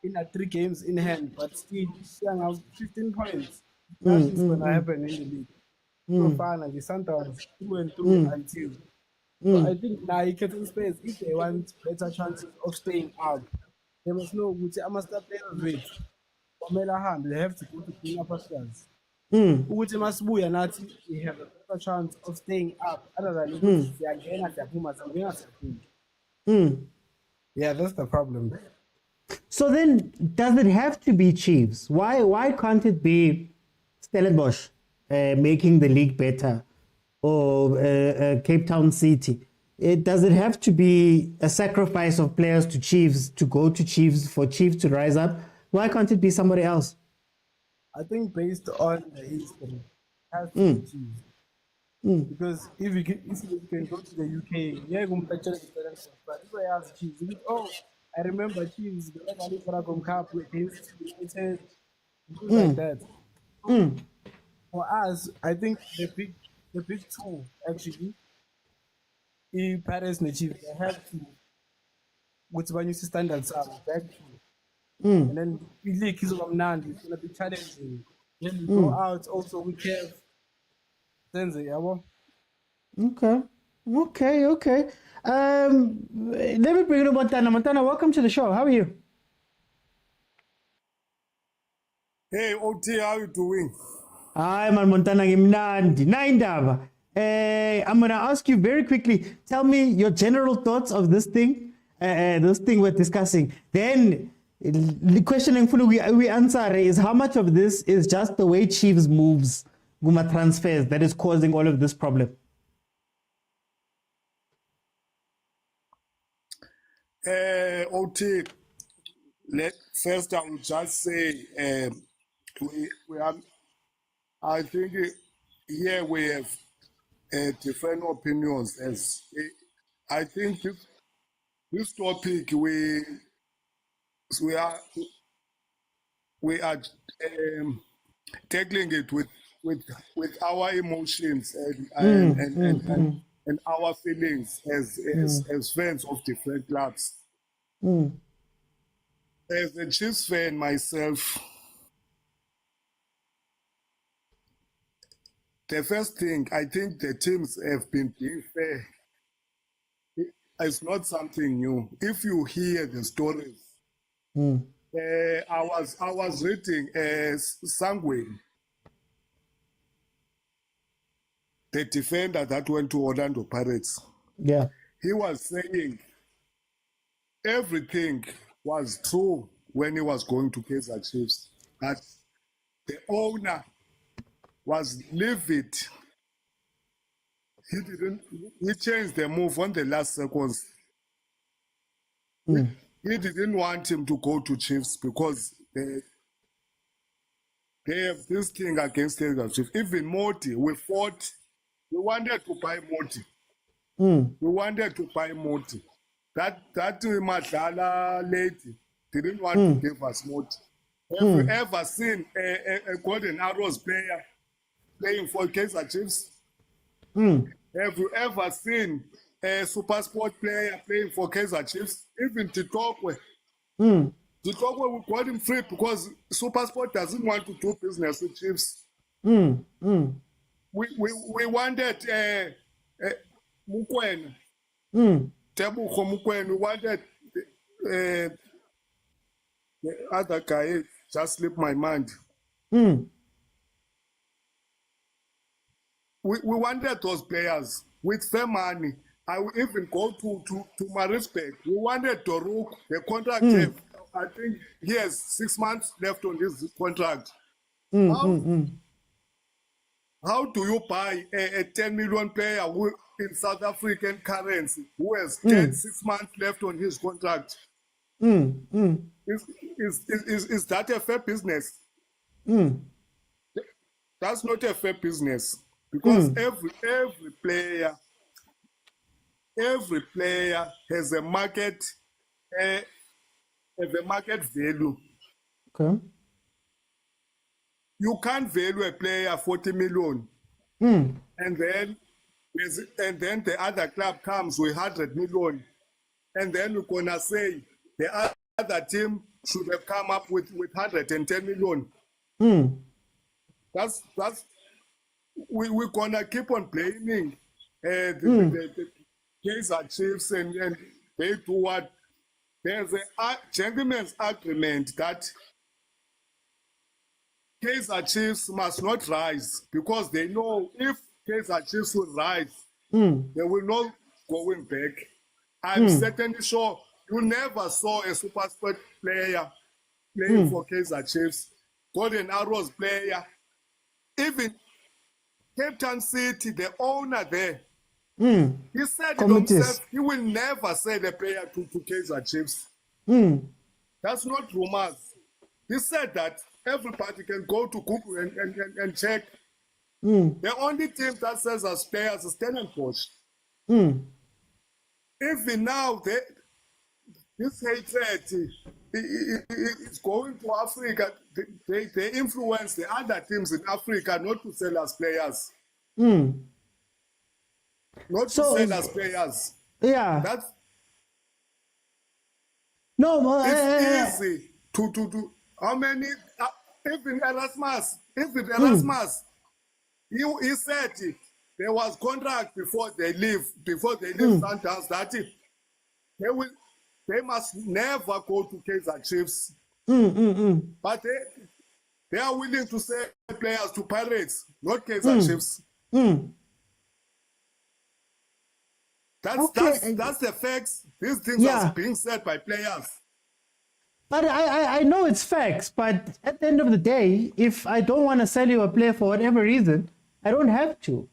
in 3 games in hand, but still have 15 points. Nothing's gonna happen in the league. So finally, Sundowns through and through until. So I think now you can space if they want better chances of staying up. They must know which I must start playing with. They have to go to clean up ourselves. Which must be and we have a better chance of staying up other than they are getting at their Yeah, that's the problem. So then, does it have to be Chiefs? Why can't it be Stellenbosch making the league better, or Cape Town City? Does it have to be a sacrifice of players to Chiefs to go to Chiefs for Chiefs to rise up? Why can't it be somebody else? I think based on the history, it has to be Chiefs. Because if you can go to the UK, yeah, but if I ask Chiefs, I remember Chiefs, the Nedbank Cup against like that. For us, I think the big two actually, Paris and the Chiefs, they have to, which one you see standards are back to. And then the league is going to be challenging. Then we go out also with CAF. Okay. Let me bring in Montana. Montana, welcome to the show. How are you? Hey, OT, how are you doing? Hi, man, Montana. I'm going to ask you very quickly. Tell me your general thoughts of this thing we're discussing. Then the question we answer is how much of this is just the way Chiefs moves, Guma transfers, that is causing all of this problem? OT, first I will just say we have, I think here we have different opinions. As I think this topic we are tackling it with our emotions and our feelings as fans of different clubs. As a Chiefs fan myself, the first thing, I think the teams have been being fair. It's not something new. If you hear the stories, I was reading Sangweni, the defender that went to Orlando Pirates. Yeah. He was saying everything was true when he was going to Kaizer Chiefs, that the owner was livid. He changed the move on the last seconds. He didn't want him to go to Chiefs because they have this thing against Kaizer Chiefs. Even Moti, we fought. We wanted to buy Moti. We wanted to buy Moti. That Madala lady didn't want to give us Moti. Have you ever seen a Golden Arrows player playing for Kaizer Chiefs? Have you ever seen a supersport player playing for Kaizer Chiefs? Even Titokwe. Titokwe, we got him free because supersport doesn't want to do business with Chiefs. We wanted Mokwena. Tebuko Mokwena. We wanted the other guy, just slipped my mind. We wanted those players with fair money. I will even go to my respect. We wanted Doruk, the contract. I think he has 6 months left on this contract. How do you buy a 10 million player who, in South African currency who has 6 months left on his contract? Is that a fair business? That's not a fair business, because every player has a market value. Okay. You can't value a player 40 million, and then the other club comes with 100 million, and then you're gonna say the other team should have come up with 110 million. That's we're gonna keep on blaming the Kaizer Chiefs, and they do what? There's a gentleman's agreement that Kaizer Chiefs must not rise, because they know if Kaizer Chiefs will rise, they will not going back. I'm certainly sure you never saw a super sport player playing for Kaizer Chiefs, Golden Arrows player, even Cape Town City, the owner there. He said it himself, he will never sell the player to Kaizer Chiefs. That's not rumors. He said that everybody can go to Google and check. The only team that sells us players is Stellenbosch. Even now, this hatred is going to Africa. They influence the other teams in Africa not to sell us players. Not to sell us players. Yeah. That's no. It's easy to do. How many? Even Erasmus. He said there was contract before they leave Sundowns that they must never go to Kaizer Chiefs. But they are willing to sell players to Pirates, not Kaizer Chiefs. That's the facts. These things are being said by players. But I know it's facts, but at the end of the day, if I don't want to sell you a player for whatever reason, I don't have to.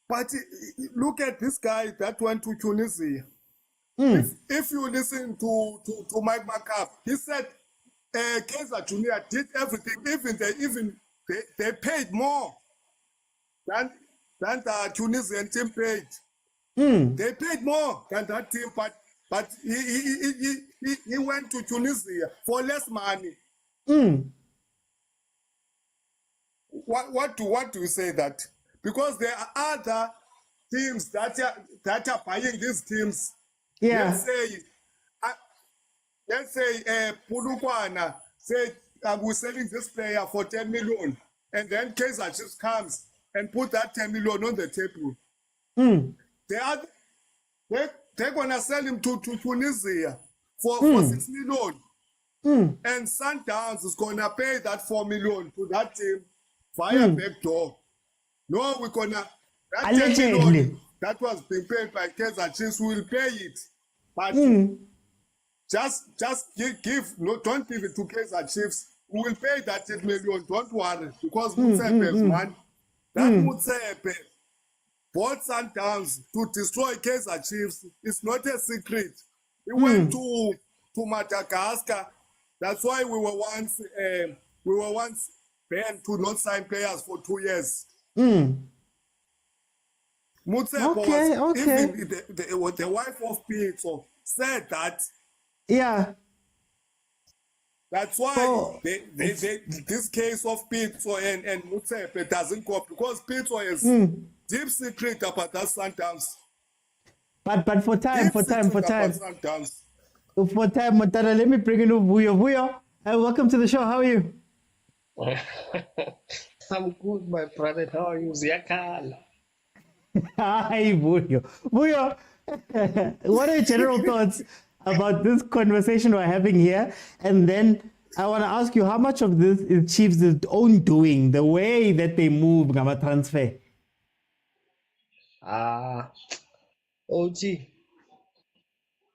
But look at this guy that went to Tunisia. If you listen to Mike McCaff, he said Kaizer Junior did everything. They paid more than the Tunisian team paid. They paid more than that team, but he went to Tunisia for less money. What do you say that? Because there are other teams that are buying these teams. Yeah. Let's say Pulukwana said we're selling this player for 10 million, and then Kaizer just comes and put that 10 million on the table. They're gonna sell him to Tunisia for 6 million. And Sundowns is gonna pay that 4 million to that team via backdoor. No, we're gonna that 10 million that was being paid by Kaizer Chiefs, we will pay it. But just don't give it to Kaizer Chiefs. We will pay that 10 million, don't worry, because Motsepe's man, that Motsepe bought Sundowns to destroy Kaizer Chiefs. It's not a secret. He went to Madagascar. That's why we were once banned to not sign players for 2 years. Motsepe even the wife of Pitso said that. Yeah. That's why this case of Pitso and Motsepe doesn't go, because Pitso is deep secret about that Sundowns. But for time, Motara, let me bring in Vuyo. Vuyo, welcome to the show. How are you? I'm good, my brother. How are you, Ziakala? Hi, Vuyo. Vuyo, what are your general thoughts about this conversation we're having here? And then I want to ask you, how much of this is Chiefs' own doing, the way that they move Gama transfer? OG,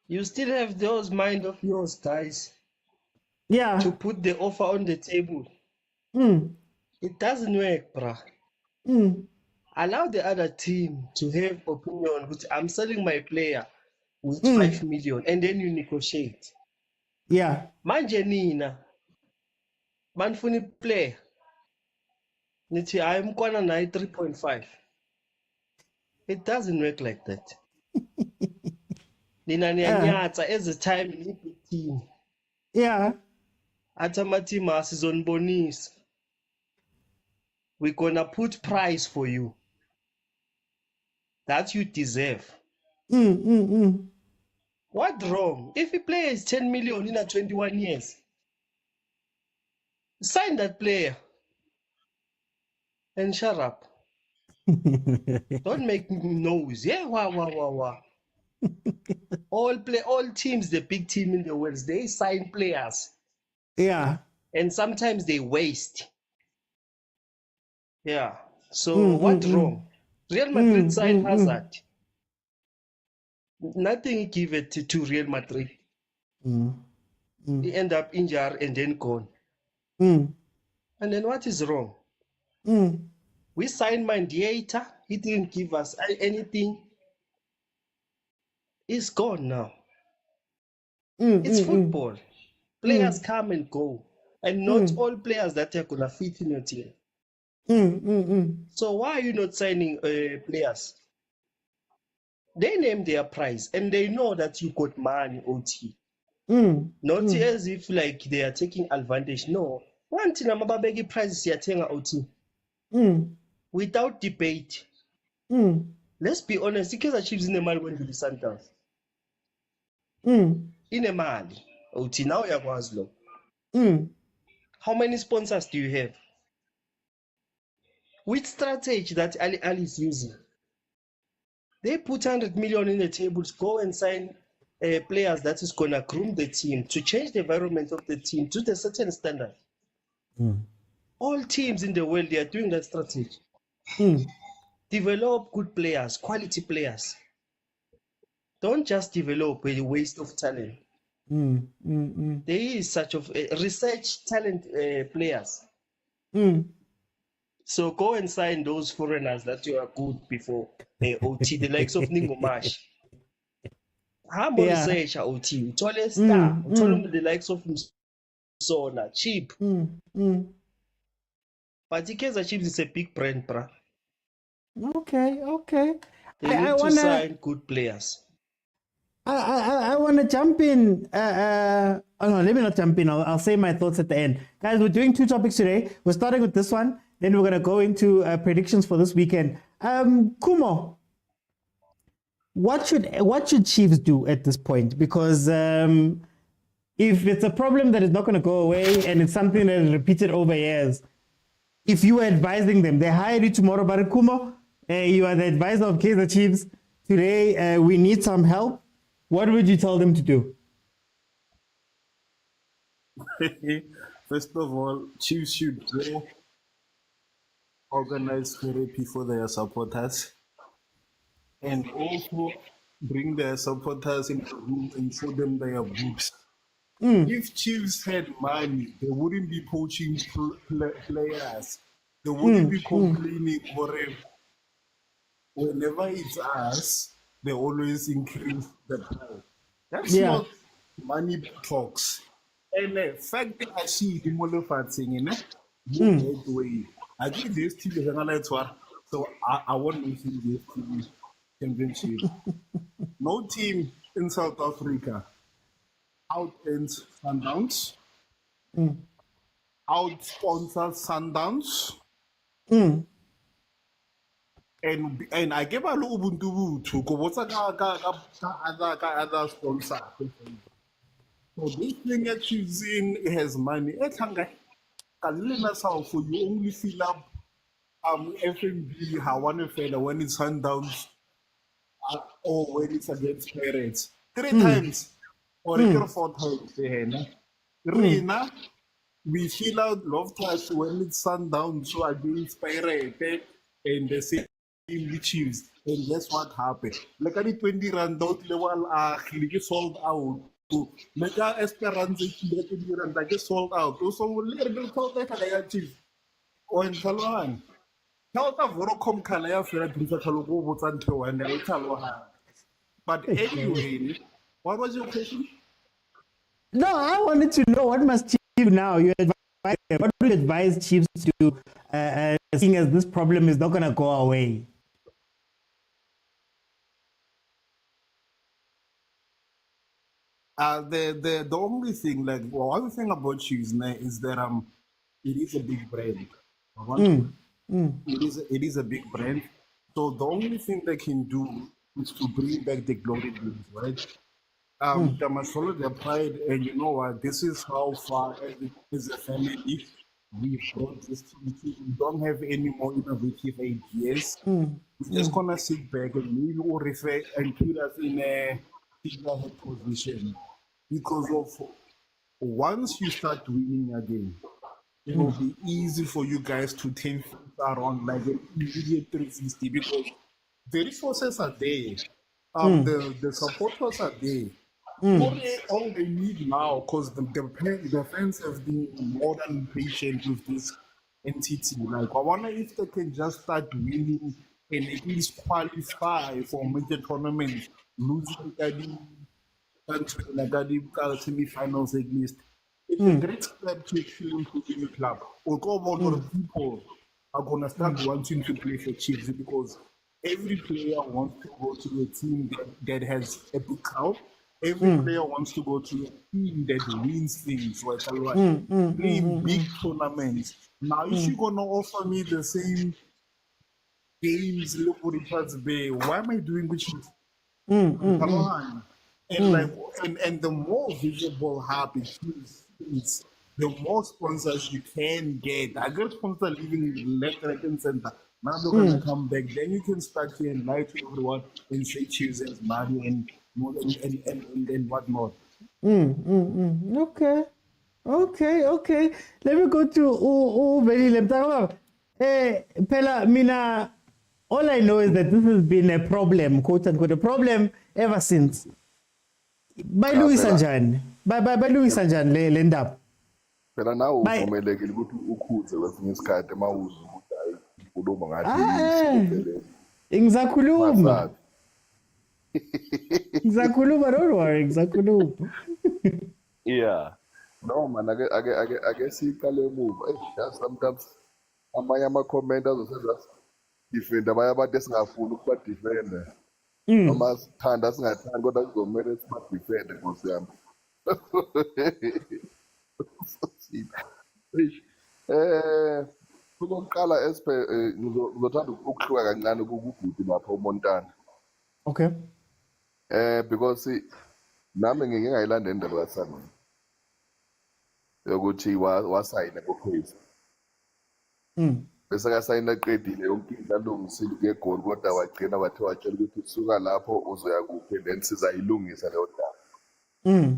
you still have those mind of yours, guys. Yeah. To put the offer on the table. It doesn't work, bruh. Allow the other team to have opinion, which I'm selling my player with 5 million, and then you negotiate. Yeah. Manje nina, manfuni player. Nithi I'm gonna 3.5. It doesn't work like that. Nina niyanyatsa as a time ni big team. Yeah. Atamateam asizonibonisa. We're gonna put price for you that you deserve. What wrong? If a player is 10 million in a 21 years, sign that player and shut up. Don't make noise. Yeah, wow. All teams, the big team in the world, they sign players. Yeah. And sometimes they waste. Yeah. So what wrong? Real Madrid signed Hazard. Nothing give it to Real Madrid. He end up injured and then gone. And then what is wrong? We signed Mandiator. He didn't give us anything. He's gone now. It's football. Players come and go. And not all players that are going to fit in your team. So why are you not signing players? They name their price and they know that you got money, OT. Not as if like they are taking advantage. No. One thing I'm about begging prices you're taking OT. Without debate. Let's be honest, the Kaizer Chiefs in the Mali went to the Sundowns. In a Mali, OT now you're Guazlo. How many sponsors do you have? Which strategy that Ahly is using? They put 100 million in the tables, go and sign players that is going to groom the team, to change the environment of the team to the certain standard. All teams in the world, they are doing that strategy. Develop good players, quality players. Don't just develop a waste of talent. There is such of research talent players. So go and sign those foreigners that you are good before OT, the likes of Ningomash. How more research OT? Tole star, the likes of Sona, cheap. But the Kaizer Chiefs is a big brand, bruh. Okay. They need to sign good players. I want to jump in. Oh no, let me not jump in. I'll say my thoughts at the end. Guys, we're doing 2 topics today. We're starting with this one. Then we're going to go into predictions for this weekend. Kumo, what should Chiefs do at this point? Because if it's a problem that is not going to go away and it's something that is repeated over years, if you were advising them, they hired you tomorrow, but Kumo, you are the advisor of Kaizer Chiefs. Today, we need some help. What would you tell them to do? First of all, Chiefs should organize therapy for their supporters and also bring their supporters into the room and show them their books. If Chiefs had money, they wouldn't be poaching players. They wouldn't be complaining whenever it's us, they always increase the price. That's not money talks. And the fact that I see the Molefa thing in it, way. I think this team is another one. So I want to see this team championship. No team in South Africa out-ends Sundowns, out-sponsors Sundowns, and I give a little Ubuntu to go what's other sponsor. So this thing that choosing has money. It's hungry. For you only fill up FMB how one fella when it's Sundowns or when it's against Pirates 3 times or 4 times. Rina, we fill out love touch when it's Sundowns so against Pirates and the same the Chiefs. And guess what happened? Like at the 20 rand out level, sold out. Mega Esperance that just sold out. Also, little told that I achieved. Or in Salon. Tell the Vorocom Kalaya for a Talogo until and the Taloha. But anyway, what was your question? No, I wanted to know what must Chiefs do now. What do you advise Chiefs to do, seeing as this problem is not going to go away? The only thing, like one thing about Chiefs is that it is a big brand. It is a big brand. So the only thing they can do is to bring back the glory days, right? They must follow their pride, and you know what? This is how far as a family we brought this team. We don't have any more innovative ideas. We're just gonna sit back and maybe we'll refer and put us in a figurehead position, because of once you start winning again, it will be easy for you guys to turn things around like an immediate 360, because the resources are there. The supporters are there. All they need now, because the fans have been more than patient with this entity. Like, I wonder if they can just start winning and at least qualify for major tournaments, losing the semi-finals at least. It's a great step to actually improving the club. Although a lot of people are going to start wanting to play for Chiefs, because every player wants to go to a team that has a big crowd. Every player wants to go to a team that wins things, right? Playing big tournaments. Now, if you're going to offer me the same games, look what it has been, why am I doing with Chiefs? Come on. And the more visible hub it is, the more sponsors you can get. I get sponsors living left, right, and center. Now they're going to come back. Then you can start to lie to everyone and say Chiefs has money and whatnot. Okay. Let me go to very Pela Mina. All I know is that this has been a problem, quote unquote, a problem ever since. By Louis Sanjan. By Louis Sanjan, le ndaba. Phela nawo uvumelekile ukuthi ukhuze kwesinye isikhathi mawuza ukuthi hayi ukhuluma ngathi ngizakhuluma. Don't worry, ngizakhuluma. Yeah. No man, ake siqale emuva. Sometimes amanye ama-comment azosenza defend abanye abantu esingafuni ukuba defend. Noma sithanda singathandi kodwa kuzomele siba-defend Nkosi yami. Ukuqala ngizothanda ukuhluka kancane kubhuti lapha uMontana. Okay. Because nami ngike ngayilanda indaba kaSana yokuthi wasayina koCrazy. Bese kasayina eqedile yonke into alungisile ngegoli, kodwa wagcina wathi watshela ukuthi suka lapho uzoya kuphi, then sizayilungisa leyo ndaba.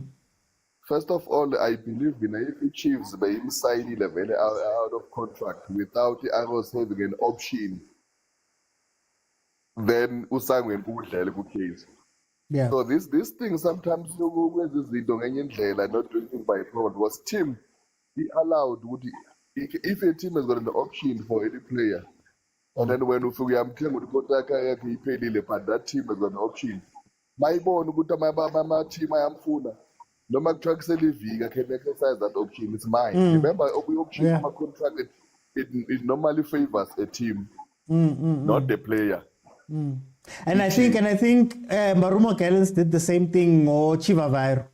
First of all, I believe if Chiefs beyimsayinile vele out of contract without Arrows having an option, then usangweni kudlele kuCrazy. Yeah. So this thing sometimes kwenza izinto ngenye indlela, not doing things by problem, was team be allowed if a team has got an option for any player, and then when uyamthenga ukuthi contract yakhe iphelile, but that team has got an option, mayibona ukuthi ama-team ayamfuna noma kuthiwa kuselivika can exercise that option, it's mine. Remember, option of a contract, it normally favors a team, not the player. And I think Marumo Gallants did the same thing or Chivavairo.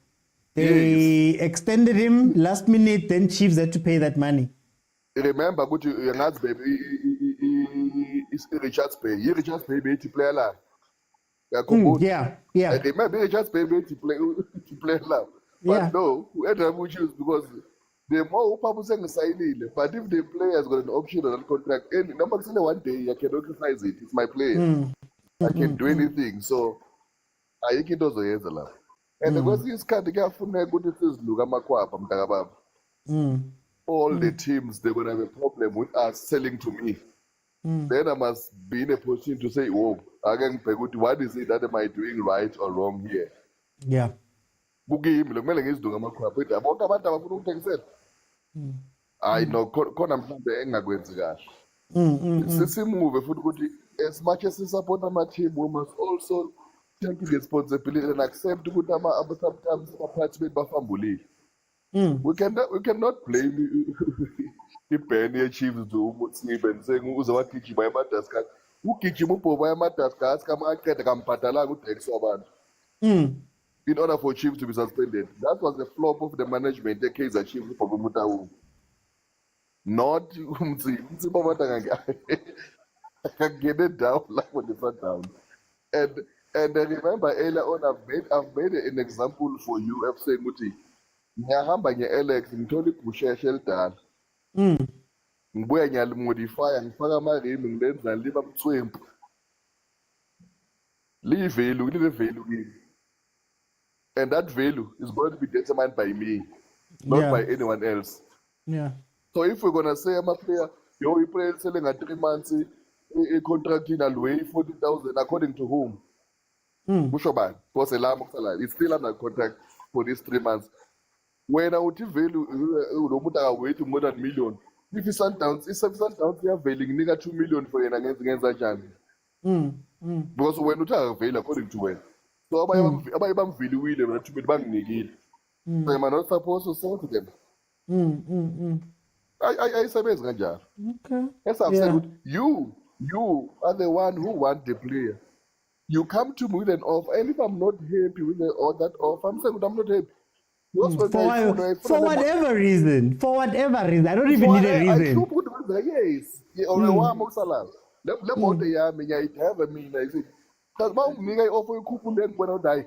They extended him last minute, then Chiefs had to pay that money. Remember, good baby, it's Richard's pay. Richard's pay to play alive. Yeah. Remember, Richard's pay to play alive. But no, whoever we choose, because the more people saying sign, but if the player has got an option on a contract, and number one day I can exercise it. It's my player. I can do anything. So I think it does a lot. And the question is, can't get from there? Good is look at Makwapa. All the teams, they're going to have a problem with us selling to me. Then I must be in a position to say, oh, again, what is it that am I doing right or wrong here? Yeah. kukimi lokumele ngizidunga amakhwapha ethi bonke abantu abafuna ukuthengisela hayi no khona mhlawumbe engakwenzi kahle simuve futhi ukuthi as much as support ama-team we must also take responsibility and accept ukuthi sometimes abaphathi bethu bafambulile. We cannot blame ibheni ye-Chiefs to Motsepe and saying uzawagijima eMadagascar. Ugijima ubhoba eMadagascar kamaqeda kamphatalanga uDex wabantu. In order for Chiefs to be suspended. That was the flop of the management the Kaizer Chiefs for Motaung. Not Motsepe get it down like when they sat down. And I remember earlier on I've made an example for you of saying Muti. Ngiyahamba nge-Alex ngithole igusheshe elidala ngibuya ngiyalimodifya ngifaka ama-rim ngilenza liba mthwempu liyi-value line-value kimi and that value is going to be determined by me not by anyone else. So if we're going to say ama-player iplayer elisele nga-3 months i-contracting alway 40,000 according to whom kusho bani because elami kusalayo it's still under contract for these 3 months. When I would value weight more than million, if it's Sundowns, they are vailing nigga 2 million for an against a jam. Because when you are avail according to when. So about value with them to be bank negate. So am I not supposed to sell to them? I say Ganja. Okay. Yes, I've said you are the one who want the player. You come to me with an offer, and if I'm not happy with that offer, I'm saying I'm not happy. For whatever reason, I don't even need a reason. Yes, let me have a mean. I said, because my offer you could then when I die.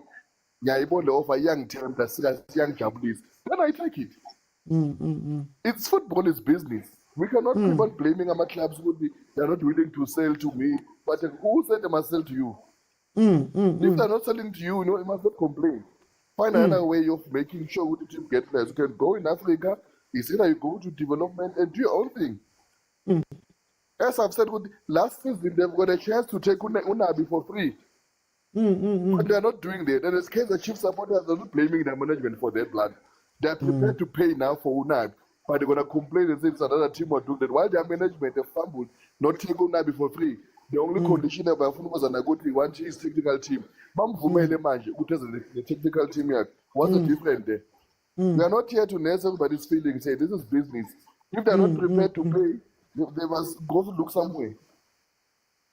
Yeah, I bought the offer young term that's young Japanese. Then I take it. It's football is business. We cannot keep on blaming our clubs would be they're not willing to sell to me. But who said they must sell to you? If they're not selling to you, you must not complain. Find another way of making sure the team get players. You can go in Africa, it's either you go to development and do your own thing. As I've said, last season they've got a chance to take Unabi for free. But they're not doing that. And as Kaizer Chiefs supporters are not blaming the management for their blood. They're prepared to pay now for Unabi. But they're going to complain and say it's another team or do that. While their management have fumbled, not take Unabi for free. The only condition of Bafana was a good thing. One is technical team. The technical team here. What's the difference there? We are not here to nurse everybody's feelings. Say this is business. If they're not prepared to pay, they must go to look somewhere.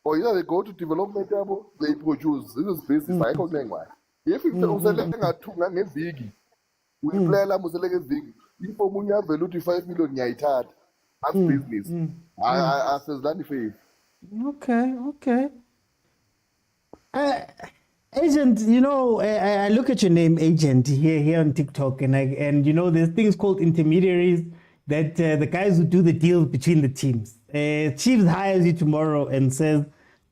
Or either they go to development table, they produce. This is business. I don't know why. If you say big, we play la museleke big. If you have value 5 million, that's business. I says that faith. Okay. Agent, I look at your name, Agent, here on TikTok, and there's things called intermediaries that the guys who do the deals between the teams. Chiefs hires you tomorrow and says,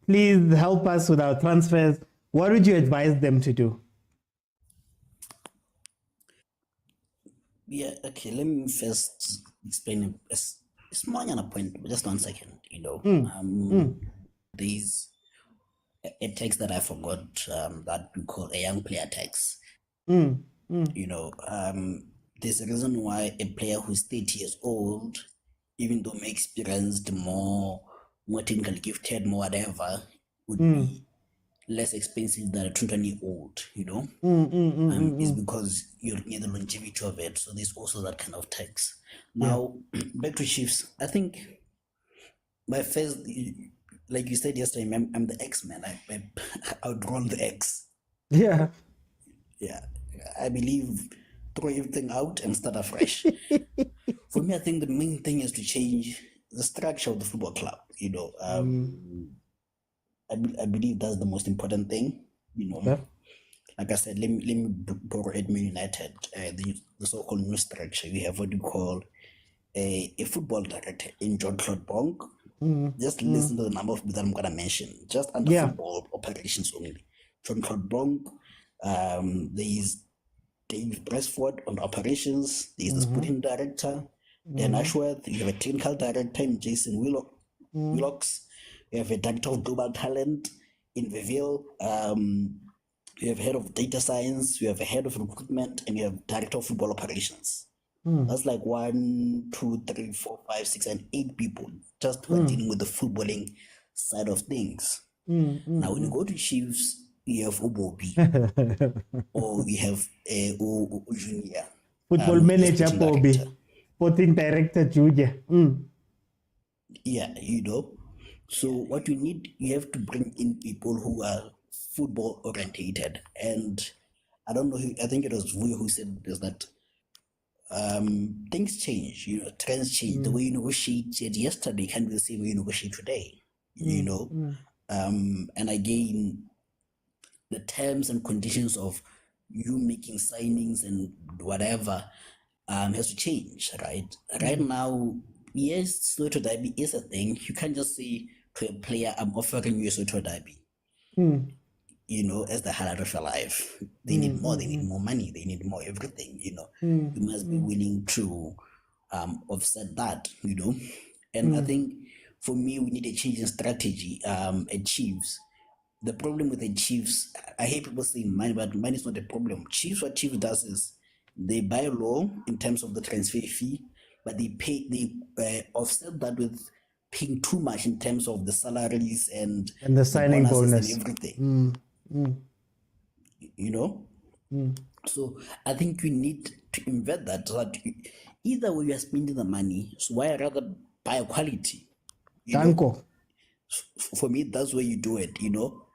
please help us with our transfers. What would you advise them to do? Yeah, okay, let me first explain a small point, just 1 second, There's a tax that I forgot that we call a young player tax. There's a reason why a player who's 30 years old, even though more experienced, more technically gifted, more whatever, would be less expensive than a 20-year-old, It's because you're looking at the longevity of it. So there's also that kind of tax. Now, back to Chiefs. I think my first, like you said yesterday, I'm the X-Man. I outgrown the X. Yeah. I believe throw everything out and start afresh. For me, I think the main thing is to change the structure of the football club. I believe that's the most important thing. Like I said, let me borrow Edmund United, the so-called new structure. We have what you call a football director in Jordaan Milford. Just listen to the number of people that I'm gonna mention, just under football operations only. Jordaan Milford, there's Dave Presford on operations, there's the sporting director, Dan Ashworth, you have a technical director in Jason Willocks, you have a director of global talent in Viville, You have head of data science, you have a head of recruitment, and you have director of football operations. That's like 1, 2, 3, 4, 5, 6, and 8 people just who are dealing with the footballing side of things. Now, when you go to Chiefs, you have Obobi, or you have Junior. Football manager, Bobby. Sporting director, Junior. Yeah, you know. So what you need, you have to bring in people who are football orientated. And I don't know, I think it was Vuyo who said this, that things change, you know, trends change. The way you negotiated yesterday can't be the same way you negotiate today, you know. And again, the terms and conditions of you making signings and whatever has to change, right? Right now, yes, Soweto Derby is a thing. You can't just say to a player, I'm offering you a Soweto Derby. You know, as the highlight of your life. They need more, they need more money, they need more everything, you know. You must be willing to offset that, you know. And I think for me, we need a change in strategy at Chiefs. The problem with the Chiefs, I hate people saying money, but money is not the problem. Chiefs, what Chiefs does is they buy low in terms of the transfer fee, but they offset that with paying too much in terms of the salaries and the signing bonus and everything. You know? So I think we need to invest that, so that either way you are spending the money, so why rather buy a quality? Danko. For me, that's where you do it, you know?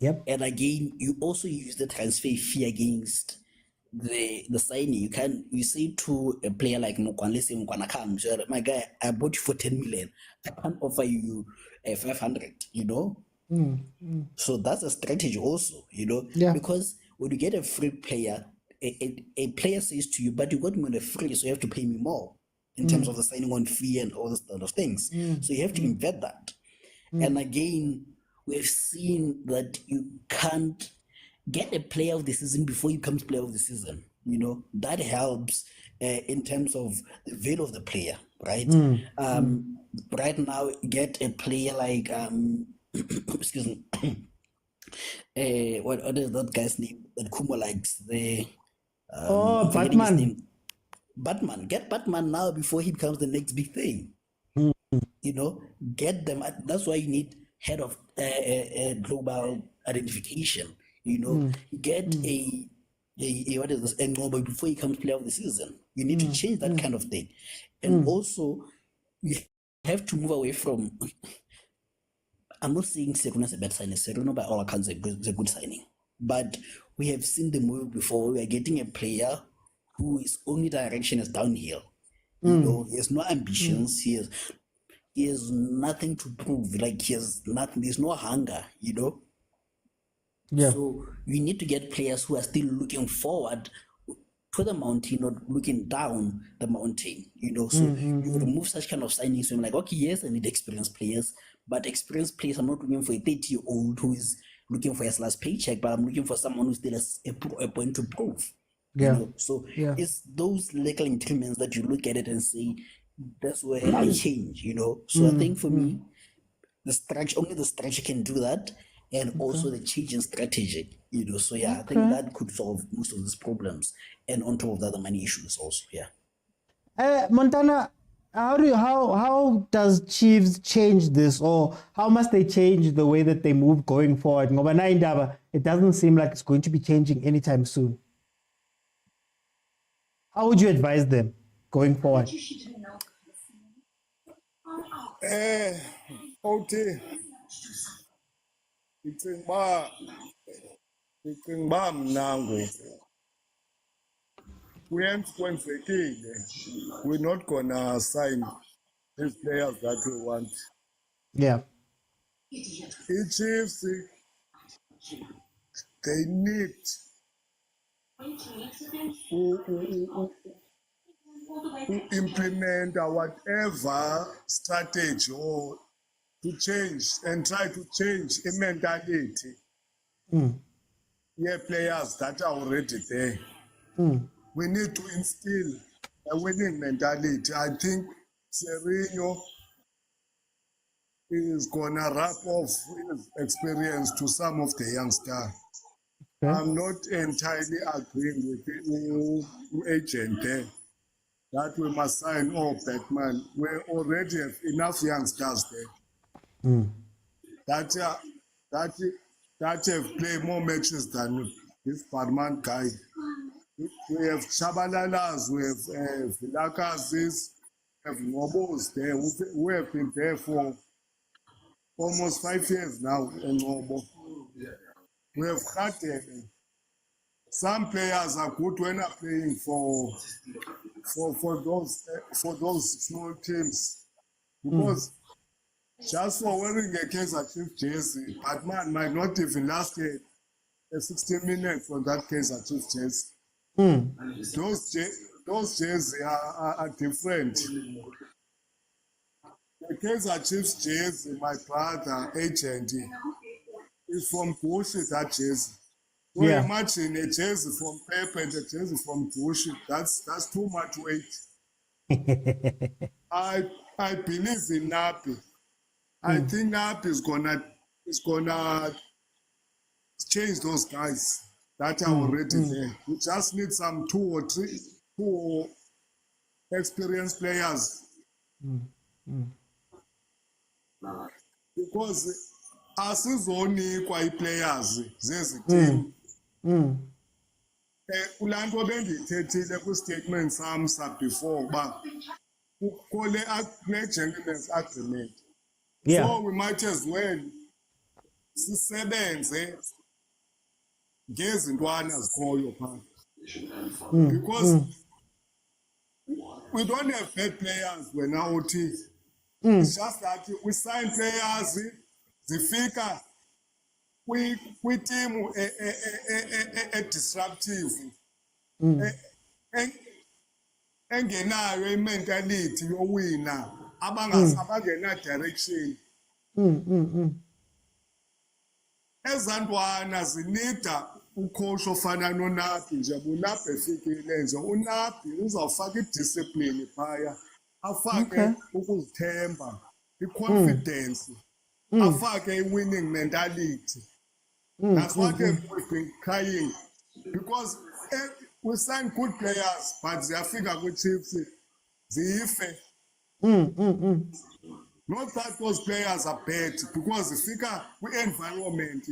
Yep. And again, you also use the transfer fee against the signing. You say to a player like Mokwena, let's say Mokwena comes, my guy, I bought you for 10 million. I can't offer you 500, you know? So that's a strategy also, you know? Because when you get a free player, a player says to you, but you got me on a free, so you have to pay me more in terms of the signing on fee and all those sort of things. So you have to invest that. And again, we've seen that you can't get a player of the season before he becomes player of the season. You know, that helps in terms of the value of the player, right? Right now, get a player like, excuse me, what is that guy's name that Kumo likes? I'm forgetting his name. Batman. Get Batman now before he becomes the next big thing. You know, get them. That's why you need head of global identification. You know, get a what is this? And before he comes player of the season, you need to change that kind of thing. And also, you have to move away from. I'm not saying Seruno is a bad signing. Seruno, by all accounts, is a good signing. But we have seen the move before. We are getting a player whose only direction is downhill. You know, he has no ambitions. He has nothing to prove. Like, he has nothing. There's no hunger, you know? So we need to get players who are still looking forward to the mountain, not looking down the mountain, you know? So you remove such kind of signings. So I'm like, okay, yes, I need experienced players, but experienced players, I'm not looking for a 30-year-old who is looking for his last paycheck, but I'm looking for someone who still has a point to prove. You know? So it's those little increments that you look at it and say, that's where I change, you know? So I think for me, only the structure can do that, and also the change in strategy, you know? So I think that could solve most of these problems, and on top of that, the money issues also, Montana, how does Chiefs change this, or how must they change the way that they move going forward? It doesn't seem like it's going to be changing anytime soon. How would you advise them going forward? Uthi ndicinga uba mna ngoku kwenzekile, we're not gonna sign these players that we want. Chiefs, they need to implement whatever strategy or to change and try to change the mentality. Players that are already there. We need to instill a winning mentality. I think Serino is gonna wrap off his experience to some of the youngsters. I'm not entirely agreeing with the agent there that we must sign all Batman. We already have enough youngsters there that have played more matches than this Barman guy. We have Chabalalas, we have Vilakazis, we have Ngobos there who have been there for almost 5 years now in Ngobo. We have Khate. Some players are good when are playing for those small teams because just for wearing a Kaizer Chiefs jersey, Batman might not even last a 60 minutes on that Kaizer Chiefs jersey. Those jerseys are different. The Kaizer Chiefs jersey, my brother agent, is from Bush, that jersey. So imagine a jersey from Pep and a jersey from Bush. That's too much weight. I believe in Napi. I think Napi is gonna change those guys that are already there. We just need some two experienced players. Because asizonikwa ii-players zezi team. Kulaa nto bendiyithethile kwi-statement sam before uba kukho le gentleman's agreement. So we might as well sisebenze ngezintwana zikhoyo phaa. Because we don't have bad players wena uthi. It's just that we sign players zifika kwi-team disruptive engenayo i-mentality yowina abangena-direction. Ezantwana zinida ucoach ofana noNapi nje uNapi efikile nje uNapi uzawufaka idiscipline phaya afake ukuzithemba i-confidence afake i-winning mentality. That's what we've been crying because we sign good players but ziyafika kwi-Chiefs zife. Not that those players are bad because zifika kwi-environment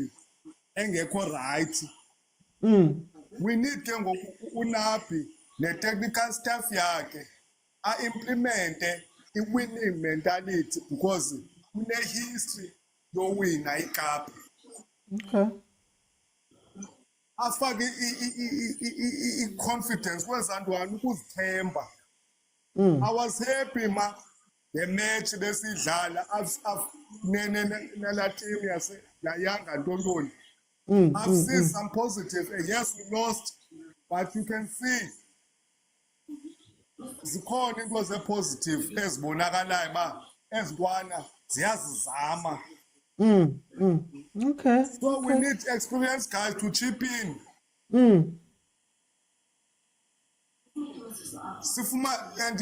engekho right. We need ke ngoku uNapi ne-technical staff yakhe a-implemente i-winning mentality because une-history yowina iCup. Afake i-confidence kwezantwana ukuzithemba. I was happy the match besidlala nela team yayanga Ntontoni. I've seen some positive. Yes, we lost, but you can see zikhona into ze-positive ezibonakalayo uba ezintwana ziyazizama. So we need experienced guys to chip in. Sifuma, and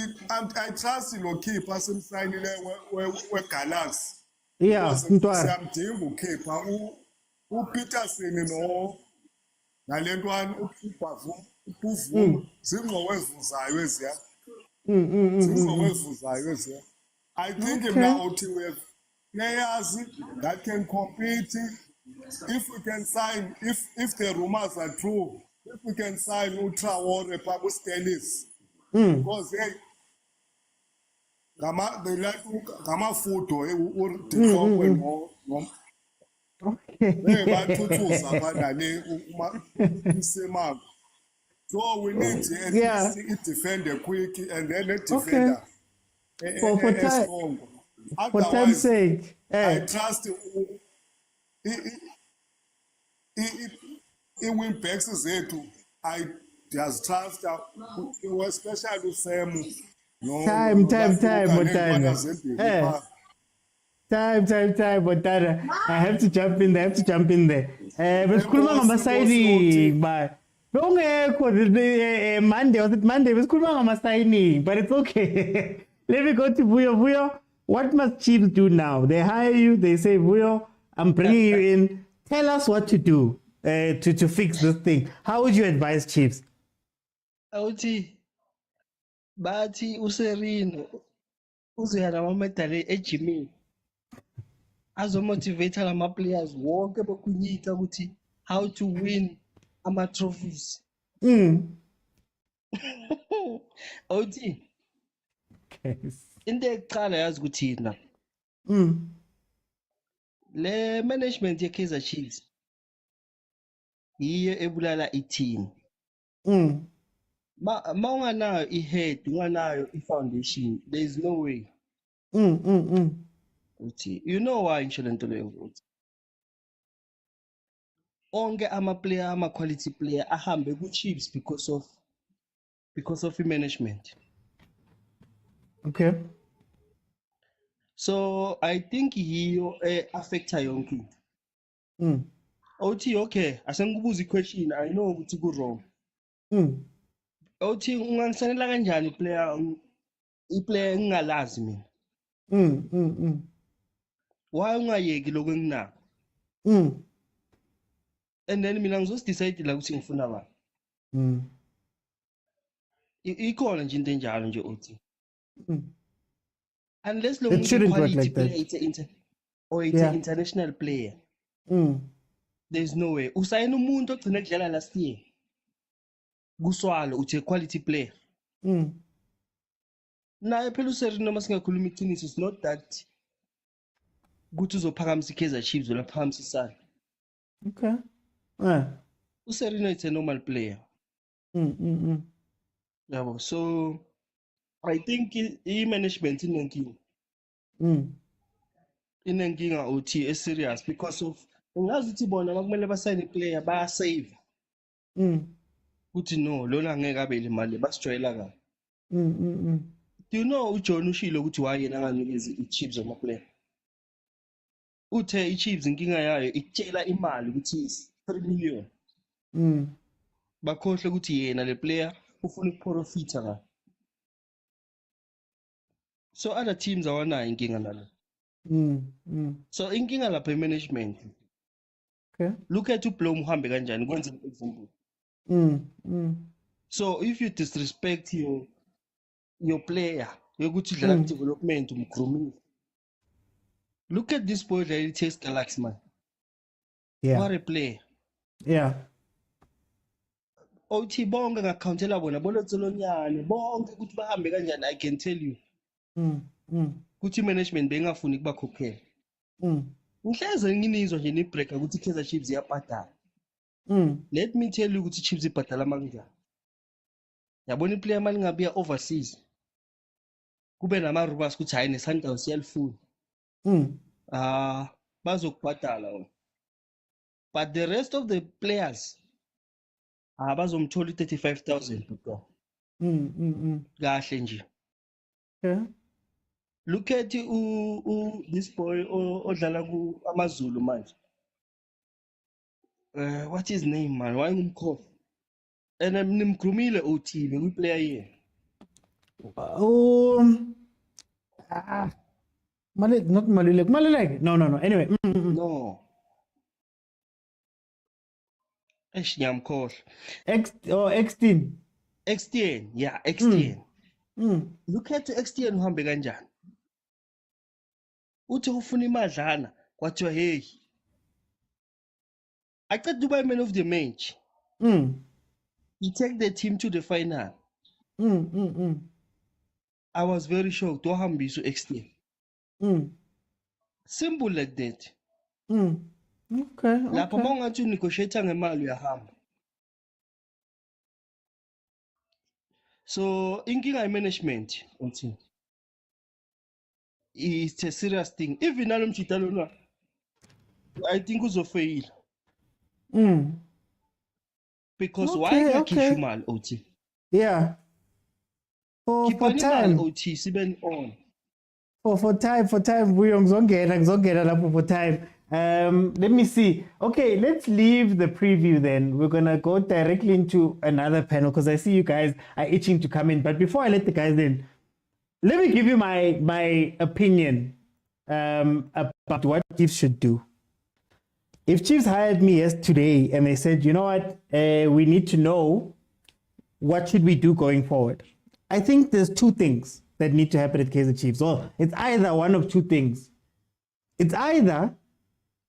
I trust in keeper simsayinile weGalaxy. Siyamdinga ukeeper uPeterson nale ntwana uBuvu zingqowe ezivuzayo eziya. I think now we have players that can compete. If we can sign, if the rumors are true, if we can sign Traore Pabu Stellis, because they like photo so we need to defend the quick and then a defender. For time's sake, I trust win backs zethu. I just trust especially Sam. Time, Botana. Botana. I have to jump in there. Besikhuluma ngama-signing, but Monday, was it Monday? Besikhuluma ngama-signing, but it's okay. Let me go to Vuyo. What must Chiefs do now? They hire you, they say, Vuyo, I'm bringing you in. Tell us what to do. to fix this thing. How would you advise Chiefs? Awuthi bathi uSerino uzoya namamedali ejimini azomotivate lama players wonke bokunyika ukuthi how to win ama-trophies. Awuthi into ekuqala yazi ukuthi na le management ye-Kaizer Chiefs yiyo ebulala i-team. Ma unganayo i-head, unganayo i-foundation, there is no way. You know why ngisho lento leyo? Onke ama-player, ama-quality player ahambe ku-Chiefs because of i-management. Okay. So I think yiyo affecta yonke into. Awuthi okay, asengikubuza i-question, I know ukuthi ku-wrong. Awuthi ungangisanela kanjani i-player engingalazi mina? Why ungayeki lokho enginako? And then mina ngizodecide la ukuthi ngifuna bani. Ikhona nje into enjalo nje uthi. Unless lo quality player it's an international player. There's no way. Usayina umuntu ogcina ekudlala last year. Kuswalo uthi quality player. Naye phela uSerino noma singakhuluma iqiniso, it's not that ukuthi uzophakamisa iKaizer Chiefs ulaphakamisa isandla. Okay. uSerino is a normal player. Yabo, so I think i-management inenkinga. Inenkinga uthi serious because of ungazi ukuthi bona bakumele basayine player bayasave. Uthi no, lona ngeke abe imali basijwayela kabi. Do you know uJohn ushilo ukuthi wayena anganikezi i-Chiefs ama player? Uthe i-Chiefs inkinga yayo ikutshela imali ukuthi 3 million. Bakhohle ukuthi yena le player ufuna ukuprofita ngayo. So other teams awanayo inkinga nalo. So inkinga lapha i-management. Okay. Look at uBlom uhambe kanjani kwenza example. So if you disrespect your player, yokuthi dlala development umgrumile. Look at this boy that he takes Galaxy man. Yeah. What a player. Yeah. Othi bonke ngakountela bona bolotsolonyane bonke ukuthi bahambe kanjani, I can tell you. Kuthi management bengafuni kubakhokhela. Ngihleze nginizwa nje ni break ukuthi iKaizer Chiefs iyabhadala. Let me tell you ukuthi Chiefs ibhadala manjani. Yabona iplayer mali ngabiya overseas. Kube namarubas ukuthi hayi neSundowns yalifuna. Bazokubhadala wona. But the rest of the players bazomthola 35,000 bro. Kahle nje. Okay. Look at this boy odlala ku AmaZulu manje. What is his name man? Why ngumkhofu? And nimgrumile uThibe kwi player here. Not Malulek. No. Anyway. No. Nyamkhohle. X10. X10, yeah, X10. Look at X10 uhambe kanjani. Uthi ufuna imadlana kwathiwa hey. Aqeda uba man of the match. He take the team to the final. I was very shocked. Wahambisa X10. Simple like that. Okay. Lapho mongathi negotiate ngemali uyahamba. So inkinga management uthi it's a serious thing. Even nalo mjitalo na I think uzofail. Because why ngakhishwa imali uthi? Yeah. For time uthi sibe on. For time ngizongena lapho for time. Let me see. Okay, let's leave the preview then. We're gonna go directly into another panel because I see you guys are itching to come in. But before I let the guys in, let me give you my opinion about what Chiefs should do. if Chiefs hired me today and they said, you know what, we need to know what should we do going forward, I think there's two things that need to happen at Kaizer Chiefs. Well, it's either one of two things. It's either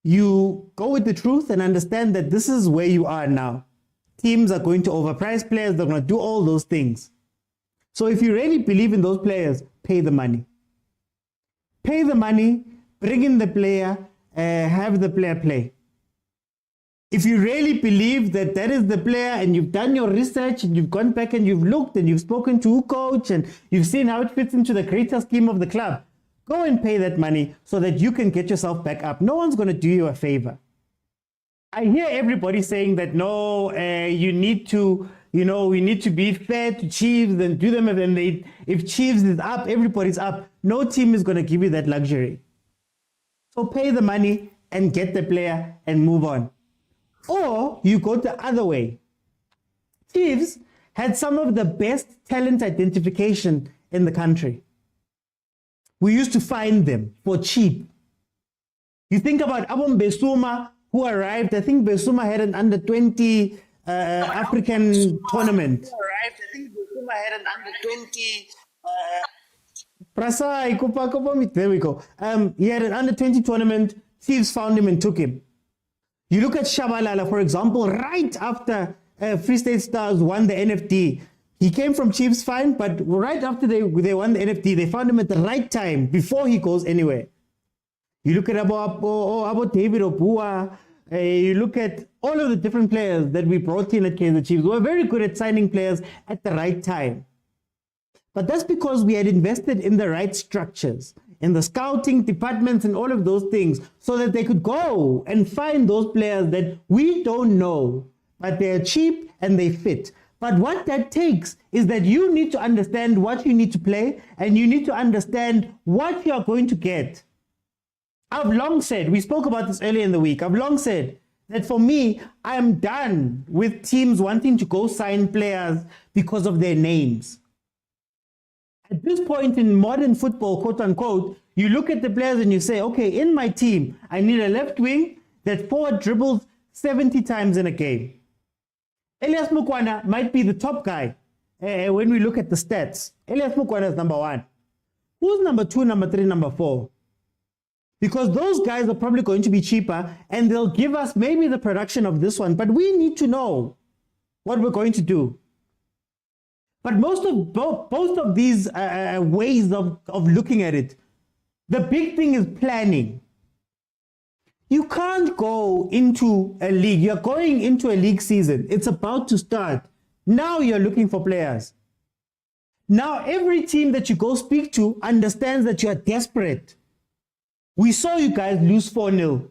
you go with the truth and understand that this is where you are now. Teams are going to overprice players. They're going to do all those things. So if you really believe in those players, pay the money. Pay the money, bring in the player, have the player play. If you really believe that that is the player and you've done your research and you've gone back and you've looked and you've spoken to a coach and you've seen how it fits into the greater scheme of the club, go and pay that money so that you can get yourself back up. No one's going to do you a favor. I hear everybody saying that, no, you need to, we need to be fair to Chiefs and do them. And if Chiefs is up, everybody's up. No team is going to give you that luxury. So pay the money and get the player and move on. Or you go the other way. Chiefs had some of the best talent identification in the country. We used to find them for cheap. You think about Abom Besuma, who arrived. I think Besuma had an under-20 African tournament. There we go. He had an under-20 tournament. Chiefs found him and took him. You look at Shabalala, for example, right after Free State Stars won the NFT. He came from Chiefs fine, but right after they won the NFT, they found him at the right time before he goes anywhere. You look at Abo David Obua. You look at all of the different players that we brought in at Kaizer Chiefs. We were very good at signing players at the right time. But that's because we had invested in the right structures, in the scouting departments and all of those things, so that they could go and find those players that we don't know, but they're cheap and they fit. But what that takes is that you need to understand what you need to play, and you need to understand what you are going to get. I've long said, we spoke about this earlier in the week, I've long said that for me, I am done with teams wanting to go sign players because of their names. At this point in modern football, quote unquote, you look at the players and you say, okay, in my team, I need a left wing that forward dribbles 70 times in a game. Elias Mokwena might be the top guy when we look at the stats. Elias Mokwena is number 1. Who's number 2, number 3, number 4? Because those guys are probably going to be cheaper and they'll give us maybe the production of this one, but we need to know what we're going to do. But both of these ways of looking at it, the big thing is planning. You can't go into a league. You're going into a league season. It's about to start. Now you're looking for players. Now every team that you go speak to understands that you're desperate. We saw you guys lose 4-0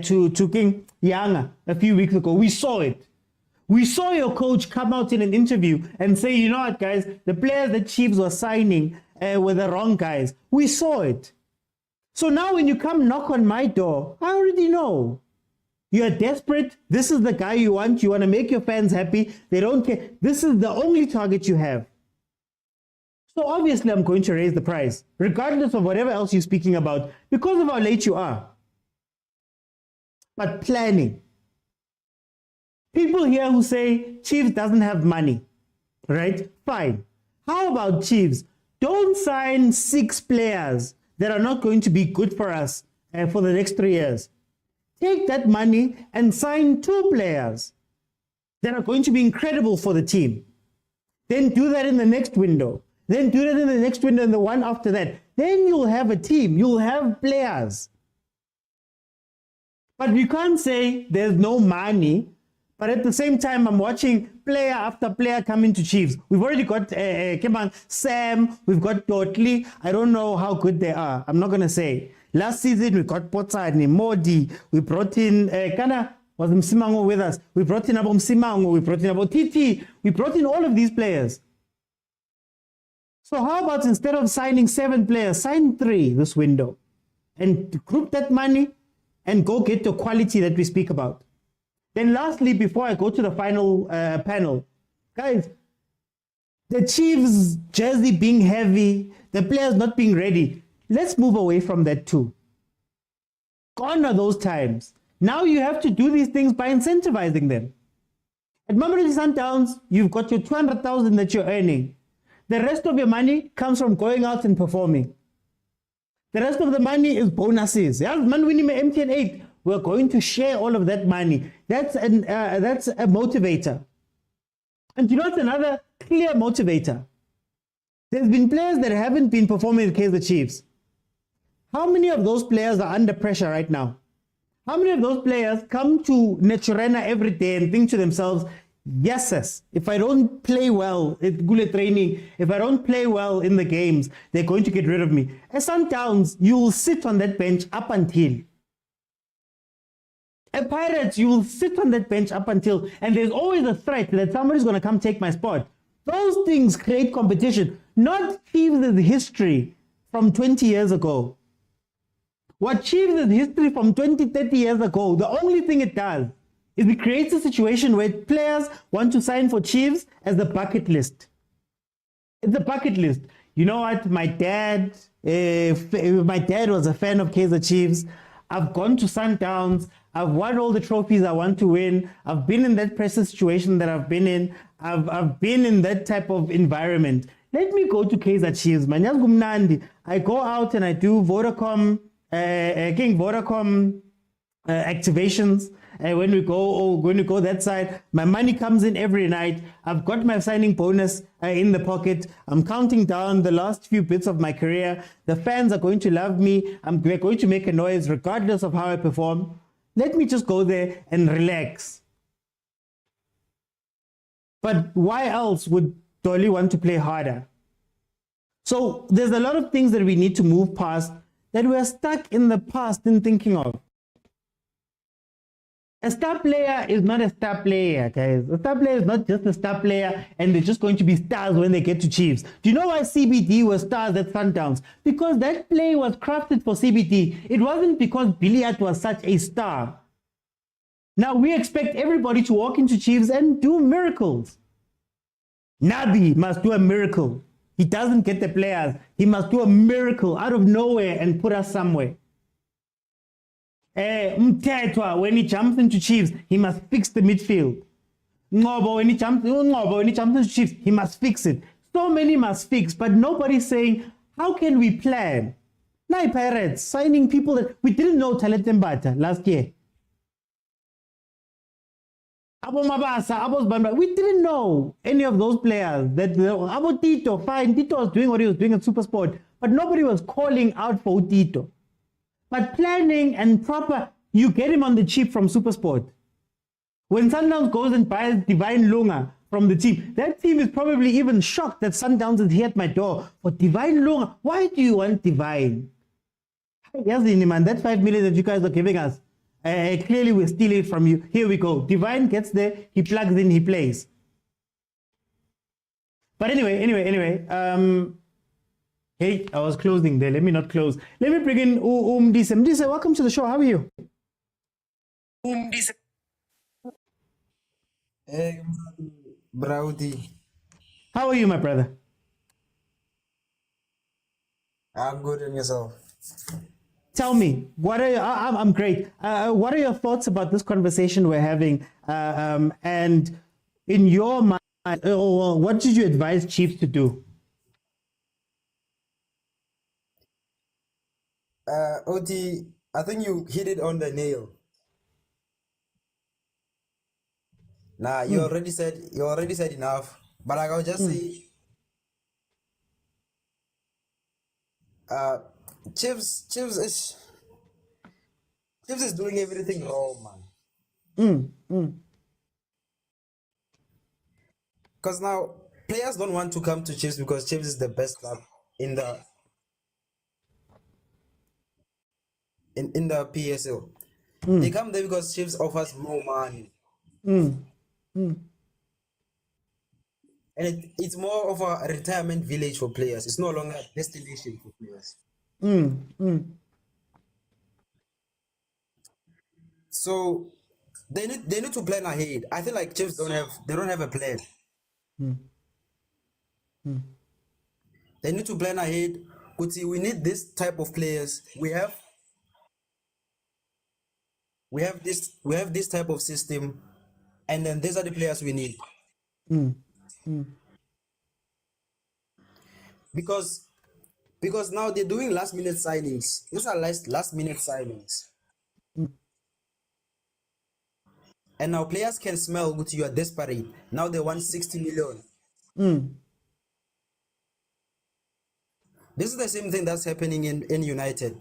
to King Yanga a few weeks ago. We saw it. We saw your coach come out in an interview and say, you know what, guys, the players that Chiefs were signing were the wrong guys. We saw it. So now when you come knock on my door, I already know. You're desperate. This is the guy you want. You want to make your fans happy. They don't care. This is the only target you have. So obviously I'm going to raise the price, regardless of whatever else you're speaking about, because of how late you are. But planning. People here who say Chiefs doesn't have money, right? Fine. How about Chiefs? Don't sign 6 players that are not going to be good for us for the next 3 years. Take that money and sign 2 players that are going to be incredible for the team. Then do that in the next window. Then do that in the next window and the one after that. Then you'll have a team. You'll have players. But you can't say there's no money. But at the same time, I'm watching player after player come into Chiefs. We've already got Sam, we've got Totley. I don't know how good they are. I'm not going to say. Last season, we got Potsani, Modi. We brought in, was Msimango with us. We brought in Abo Msimango. We brought in Abo Titi. We brought in all of these players. So how about instead of signing 7 players, sign 3 this window and group that money and go get the quality that we speak about. Then lastly, before I go to the final panel, guys, the Chiefs jersey being heavy, the players not being ready, let's move away from that too. Gone are those times. Now you have to do these things by incentivizing them. At Mamelodi Sundowns, you've got your 200,000 that you're earning. The rest of your money comes from going out and performing. The rest of the money is bonuses. Yeah, man, winning my MTN 8. We're going to share all of that money. That's a motivator. And you know what's another clear motivator? There's been players that haven't been performing at Kaizer Chiefs. How many of those players are under pressure right now? How many of those players come to Naturena every day and think to themselves, yes, if I don't play well at Gule training, if I don't play well in the games, they're going to get rid of me. At Sundowns, you will sit on that bench up until. At Pirates, you will sit on that bench up until, and there's always a threat that somebody's going to come take my spot. Those things create competition, not Chiefs' history from 20 years ago. What Chiefs' history from 20, 30 years ago, the only thing it does is it creates a situation where players want to sign for Chiefs as a bucket list. It's a bucket list. You know what? My dad was a fan of Kaizer Chiefs. I've gone to Sundowns. I've won all the trophies I want to win. I've been in that pressure situation that I've been in. I've been in that type of environment. Let me go to Kaizer Chiefs. I go out and I do Vodacom activations. When we go that side, my money comes in every night. I've got my signing bonus in the pocket. I'm counting down the last few bits of my career. The fans are going to love me. We're going to make a noise regardless of how I perform. Let me just go there and relax. But why else would Dolly want to play harder? So there's a lot of things that we need to move past that we're stuck in the past in thinking of. A star player is not a star player, guys. A star player is not just a star player and they're just going to be stars when they get to Chiefs. Do you know why CBD was stars at Sundowns? Because that play was crafted for CBD. It wasn't because Billiard was such a star. Now we expect everybody to walk into Chiefs and do miracles. Nabi must do a miracle. He doesn't get the players. He must do a miracle out of nowhere and put us somewhere. Mtetwa, when he jumps into Chiefs, he must fix the midfield. Ngobo, when he jumps into Chiefs, he must fix it. So many must fix, but nobody's saying, how can we plan? Now Pirates signing people that we didn't know Talentembata last year. We didn't know any of those players. Abo Tito, fine, Tito was doing what he was doing at Supersport, but nobody was calling out for Tito. But planning and proper, you get him on the cheap from Supersport. When Sundowns goes and buys Divine Lunga from the team, that team is probably even shocked that Sundowns is here at my door for Divine Lunga. Why do you want Divine? Yes, man, that 5 million that you guys are giving us, clearly we're stealing it from you. Here we go. Divine gets there, he plugs in, he plays. But anyway, hey, I was closing there. Let me not close. Let me bring in Mdise. Mdise, welcome to the show. How are you? Hey, Browdy. How are you, my brother? I'm good, and yourself? Tell me, what are I'm great. What are your thoughts about this conversation we're having? And in your mind, what did you advise Chiefs to do? Oti, I think you hit it on the nail. Nah, you already said enough. But I'll just say, Chiefs is doing everything wrong, man. Because now players don't want to come to Chiefs because Chiefs is the best club in the PSL. They come there because Chiefs offers more money. And it's more of a retirement village for players. It's no longer a destination for players. So they need to plan ahead. I feel like Chiefs don't have a plan. They need to plan ahead. We need this type of players. We we have this type of system, and then these are the players we need. Because now they're doing last minute signings. These are last minute signings. And now players can smell what you are desperate. Now they want 60 million. This is the same thing that's happening in United.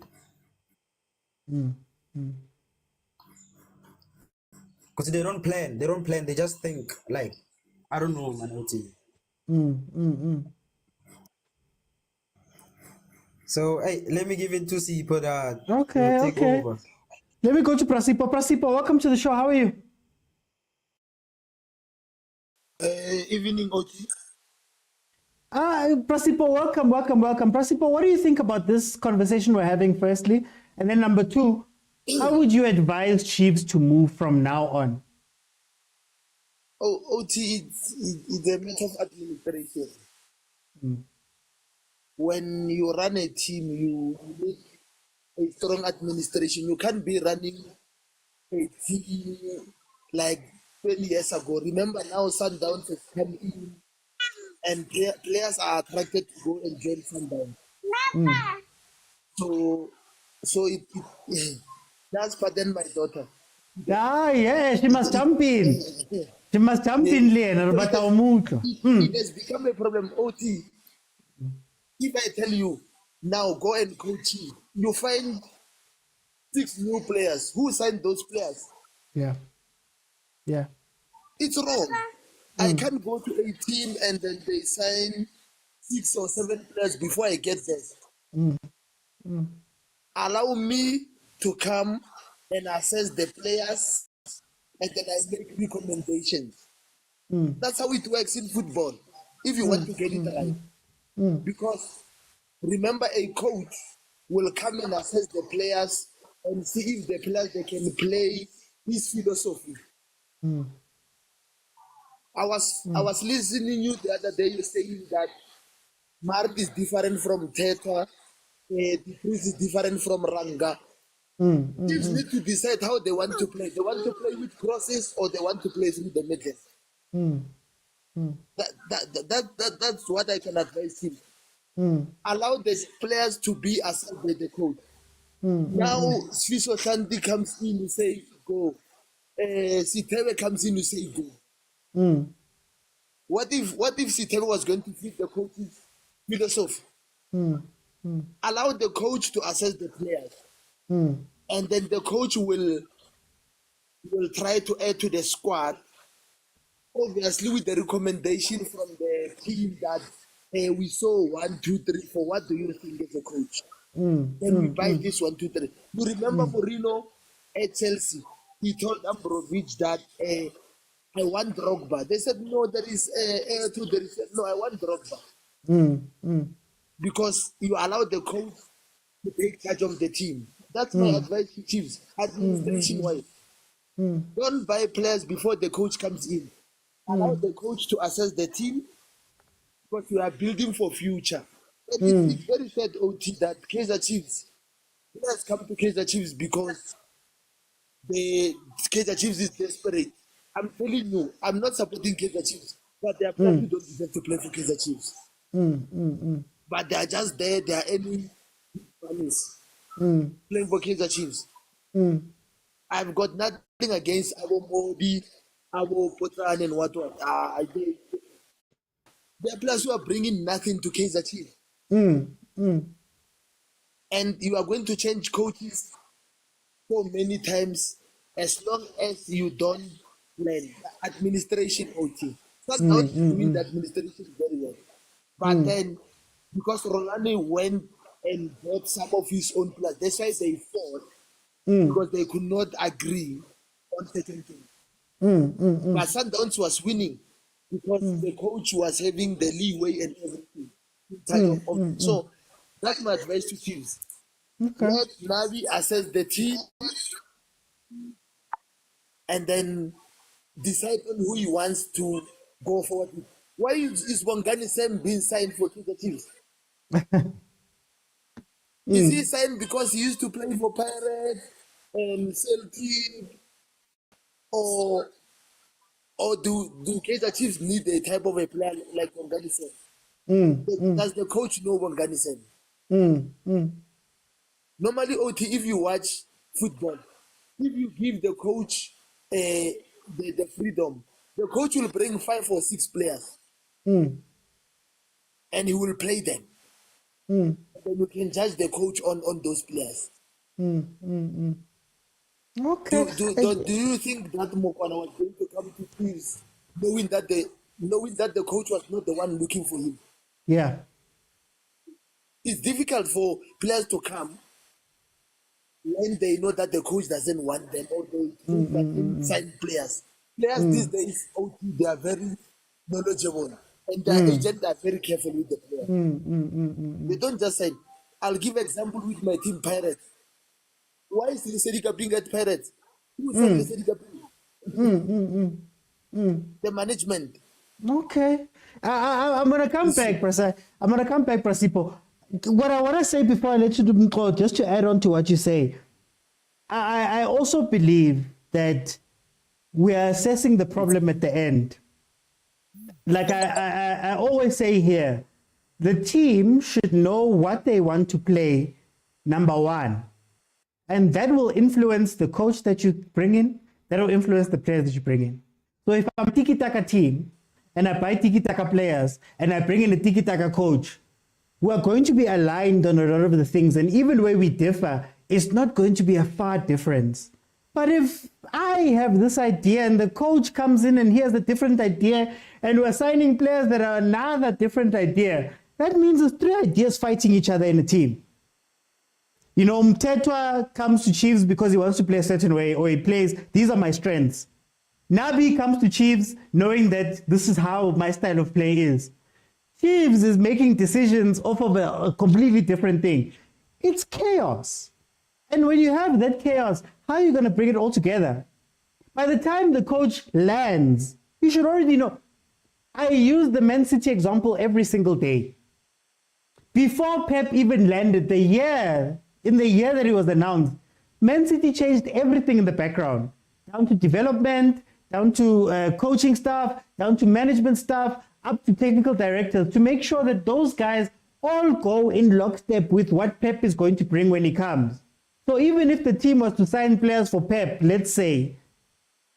Because they don't plan, they just think like, I don't know, man. So hey, let me give it to Sipo that Okay, take okay. over. Let me go to Prasipo. Prasipo, welcome to the show. How are you? Evening, Oti. Prasipo, welcome. Prasipo, what do you think about this conversation we're having, firstly? And then number two, how would you advise Chiefs to move from now on? Oh, Oti, it's a matter of administration. When you run a team, you need a strong administration. You can't be running a team like 20 years ago. Remember now, Sundowns has come in, and players are attracted to go and join Sundowns. So it that's pardon my daughter. Yeah, she must jump in. She must jump in, Lena. It has become a problem. OT, if I tell you now go and coach him, you find 6 new players. Who signed those players? Yeah. It's wrong. I can't go to a team and then they sign 6 or 7 players before I get there. Allow me to come and assess the players and then I make recommendations. That's how it works in football. If you want to get it right. Because remember, a coach will come and assess the players and see if the players they can play his philosophy. I was listening you the other day. You saying that Mart is different from Teta, Patrice is different from Ranga. Teams need to decide how they want to play. They want to play with crosses or they want to play through the middle. That's what I can advise him. Allow the players to be assessed by the coach. Now, Sfiso Shanti comes in, you say go. Sitebe comes in, you say go. What if Sitebe was going to fit the coach's philosophy? Allow the coach to assess the players, and then the coach will try to add to the squad. Obviously, with the recommendation from the team that we saw 1, 2, 3, 4. What do you think as a coach? Then we buy this 1, 2, 3. You remember Mourinho at Chelsea? He told Ambrovich that I want Drogba. They said no, there is there is no. I want Drogba because you allow the coach to take charge of the team. That's my advice to Chiefs, administration-wise. Don't buy players before the coach comes in. Allow the coach to assess the team because you are building for future. It's very sad, OT, that Kaizer Chiefs players come to Kaizer Chiefs because the Kaizer Chiefs is desperate. I'm telling you, I'm not supporting Kaizer Chiefs, but there are players who don't deserve to play for Kaizer Chiefs. But they are just there, they are any promise playing for Kaizer Chiefs. I've got nothing against our Modi, our Potran, and what. There are players who are bringing nothing to Kaizer Chiefs. And you are going to change coaches so many times as long as you don't plan administration. OT. That's not doing the administration very well. But then, because Rulani went and bought some of his own players, that's why they fought, because they could not agree on certain things. But Sundowns was winning because the coach was having the leeway and everything. So that's my advice to teams. Let Navi assess the team and then decide on who he wants to go forward with. Why is Wangani Sam being signed for Kaizer Chiefs? Is he signed because he used to play for Pirates Celtic, or do Kaizer Chiefs need a type of a player like Organisen? Does the coach know Organisen? Normally, OT, if you watch football, if you give the coach the freedom, the coach will bring 5 or 6 players and he will play them. Then you can judge the coach on those players. Okay. Do you think that Mokwena was going to come to Chiefs knowing that the coach was not the one looking for him? Yeah. It's difficult for players to come when they know that the coach doesn't want them or they sign players. Players these days, they are very knowledgeable and their agents are very careful with the player. They don't just say, I'll give example with my team Pirates. Why is Sedika being at Pirates? Who signed Sedika being? The management. Okay. I'm gonna come back, Prasipo. What I want to say before I let you do, just to add on to what you say, I also believe that we are assessing the problem at the end. Like I always say here, the team should know what they want to play, number one. And that will influence the coach that you bring in. That will influence the players that you bring in. So if I'm a tiki-taka team and I buy tiki-taka players and I bring in a tiki-taka coach, we are going to be aligned on a lot of the things. And even where we differ, it's not going to be a far difference. But if I have this idea and the coach comes in and he has a different idea and we're signing players that are another different idea, that means there's 3 ideas fighting each other in a team. You know, Mtetwa comes to Chiefs because he wants to play a certain way, or he plays, these are my strengths. Nabi comes to Chiefs knowing that this is how my style of play is. Chiefs is making decisions off of a completely different thing. It's chaos. And when you have that chaos, how are you going to bring it all together? By the time the coach lands, you should already know. I use the Man City example every single day. Before Pep even landed, in the year that he was announced, Man City changed everything in the background, down to development, down to coaching staff, down to management staff, up to technical directors, to make sure that those guys all go in lockstep with what Pep is going to bring when he comes. So even if the team was to sign players for Pep, let's say,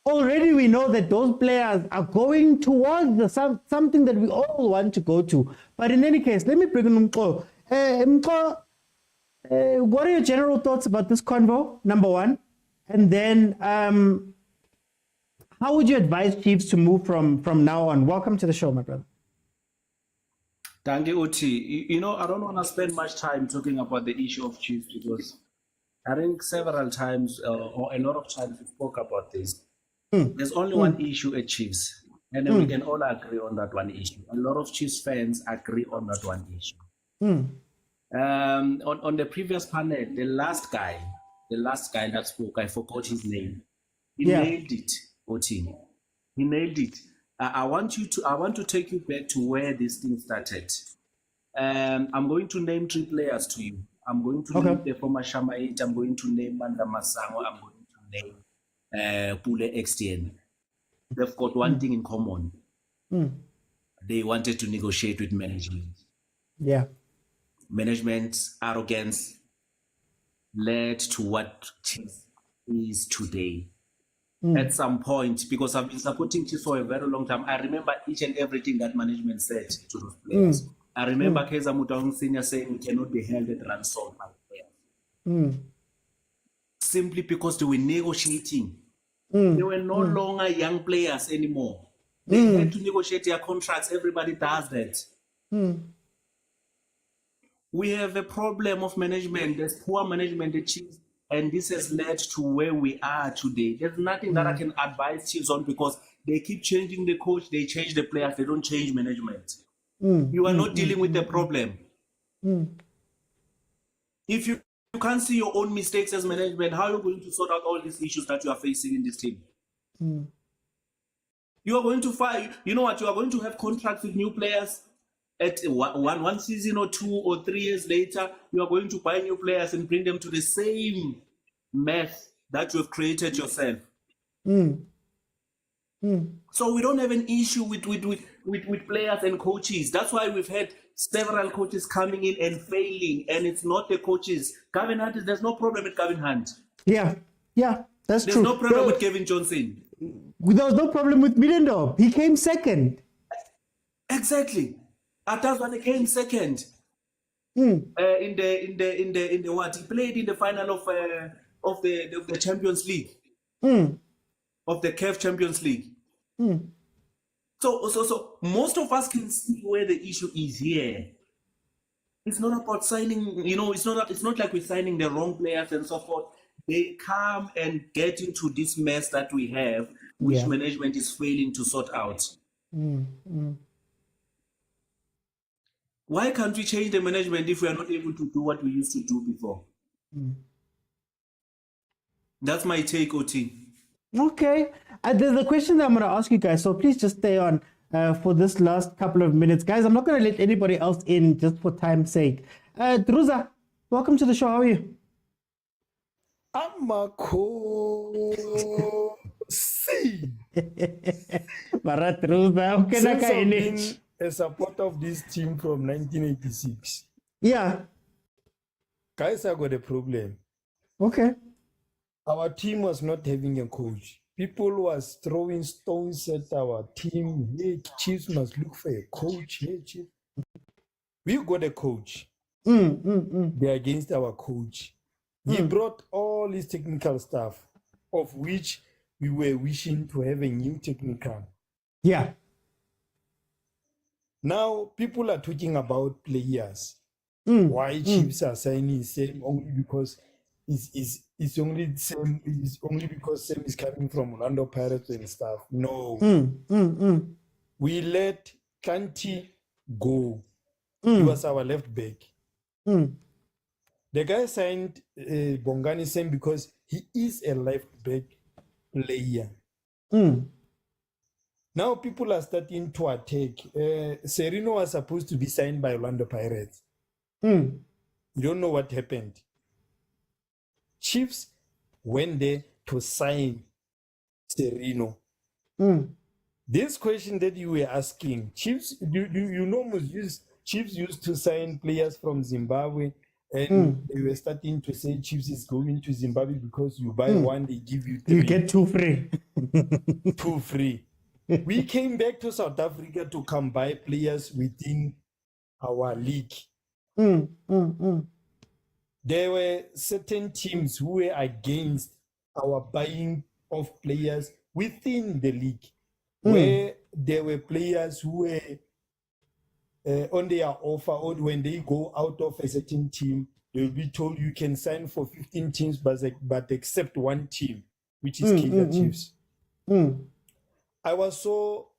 already we know that those players are going towards something that we all want to go to. But in any case, let me bring in Mko. Mko, what are your general thoughts about this convo, number one? And then how would you advise Chiefs to move from now on? Welcome to the show, my brother. Thank you, Uti. You know, I don't want to spend much time talking about the issue of Chiefs because I think several times or a lot of times we spoke about this. There's only one issue at Chiefs, and then we can all agree on that one issue. A lot of Chiefs fans agree on that one issue. On the previous panel, the last guy that spoke, I forgot his name. He nailed it, Oti. He nailed it. I want to take you back to where this thing started. I'm going to name 3 players to you. I'm going to name the former Shama8. I'm going to name Manda Masango. I'm going to name Pule XTN. They've got one thing in common. They wanted to negotiate with management. Yeah. Management's arrogance led to what Chiefs is today. At some point, because I've been supporting Chiefs for a very long time, I remember each and everything that management said to those players. I remember Kaizer Motaung Senior saying we cannot be held at ransom by players. Simply because they were negotiating. They were no longer young players anymore. They had to negotiate their contracts. Everybody does that. We have a problem of management. There's poor management at Chiefs, and this has led to where we are today. There's nothing that I can advise Chiefs on because they keep changing the coach, they change the players, they don't change management. You are not dealing with the problem. If you can't see your own mistakes as management, how are you going to sort out all these issues that you are facing in this team? You are going to fight, you know what, you are going to have contracts with new players. At one season or 2 or 3 years later, you are going to buy new players and bring them to the same mess that you've created yourself. Mm. Mm. So we don't have an issue with players and coaches. That's why we've had several coaches coming in and failing, and it's not the coaches. Gavin Hunt, there's no problem with Gavin Hunt. Yeah, that's There's true. no problem with Kevin Johnson. There was no problem with Middendorp. He came second. Exactly. Atazwane came second. Mm. In the what? He played in the final of the Champions League. Mm. Of the CAF Champions League. Mm. So most of us can see where the issue is here. It's not about signing, it's not like we're signing the wrong players and so forth. They come and get into this mess that we have, which management is failing to sort out. Mm. Mm. Why can't we change the management if we are not able to do what we used to do before? Mm. That's my take, OT. Okay. There's a question that I'm going to ask you guys, so please just stay on for this last couple of minutes. Guys, I'm not going to let anybody else in just for time's sake. Druza, welcome to the show. How are you? I'm a see. Marat Druza, okay, Since I've been a supporter of this team from 1986. Yeah. Guys, I got a problem. Okay. Our team was not having a coach. People was throwing stones at our team. Hey, Chiefs must look for a coach. Hey, Chiefs. We got a coach. They're against our coach. He brought all his technical stuff, of which we were wishing to have a new technical. Yeah. Now people are talking about players. Why Chiefs are signing same only because it's only because Sam is coming from Orlando Pirates and stuff. No. We let Kanti go. He was our left back. The guy signed Bongani Sam because he is a left back player. Now people are starting to attack. Serino was supposed to be signed by Orlando Pirates. You don't know what happened. Chiefs went there to sign Serino. This question that you were asking, Chiefs, Chiefs used to sign players from Zimbabwe, and they were starting to say Chiefs is going to Zimbabwe because you buy one, they give you three. You get two free. Two free. We came back to South Africa to come buy players within our league. There were certain teams who were against our buying of players within the league, where there were players who were on their offer, or when they go out of a certain team, they will be told you can sign for 15 teams, but except one team, which is Kaizer Chiefs. I was so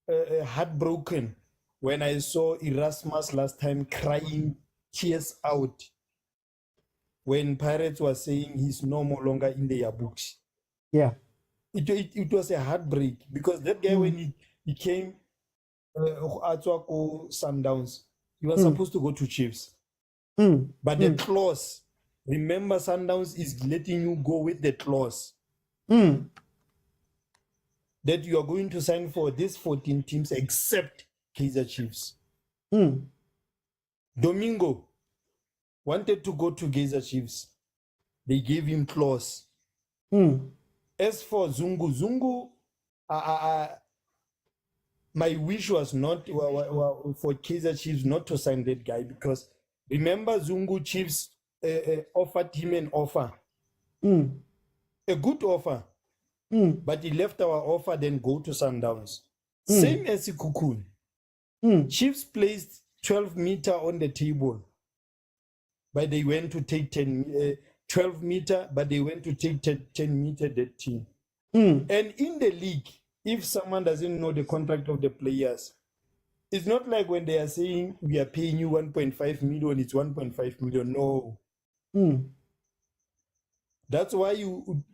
heartbroken when I saw Erasmus last time crying tears out when Pirates was saying he's no longer in their books. Yeah. It was a heartbreak because that guy, when he came Sundowns, he was supposed to go to Chiefs. But the clause, remember, Sundowns is letting you go with the clause that you are going to sign for these 14 teams except Kaizer Chiefs. Domingo wanted to go to Kaizer Chiefs. They gave him clause. As for Zungu, my wish was not for Kaizer Chiefs not to sign that guy, because remember Zungu, Chiefs offered him an offer, a good offer, but he left our offer, then go to Sundowns. Same as Ikukun. Chiefs placed 12 meter on the table, but they went to take 12 meter, but they went to take 10 meter that team. And in the league, if someone doesn't know the contract of the players, it's not like when they are saying we are paying you 1.5 million, it's 1.5 million. No. That's why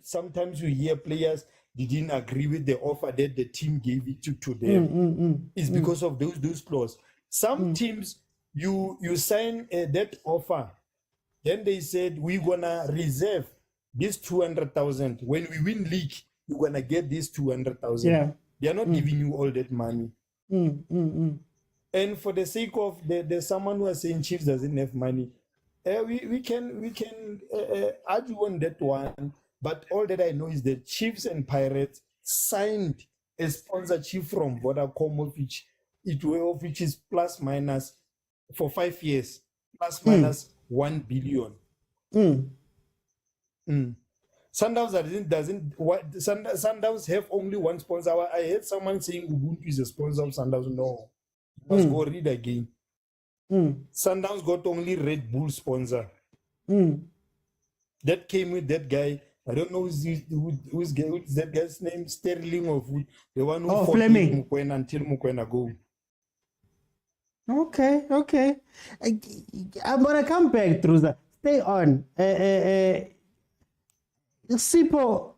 sometimes you hear players didn't agree with the offer that the team gave it to them. It's because of those clauses. Some teams, you sign that offer, then they said we're gonna reserve this 200,000. When we win league, you're gonna get this 200,000. Yeah. They are not giving you all that money. And for the sake of there's someone who is saying Chiefs doesn't have money. We can argue on that one, but all that I know is that Chiefs and Pirates signed a sponsorship from Vodacom, of which is plus minus for 5 years, plus minus 1 billion. Sundowns have only one sponsor. I heard someone saying Ubuntu is a sponsor of Sundowns. No, you must go read again. Sundowns got only Red Bull sponsor. That came with that guy. I don't know who's that guy's name, Sterling or who, the one who fought Fleming. Mokwena until Mokwena go. Okay. I'm gonna come back, Truza. Stay on. Sipo,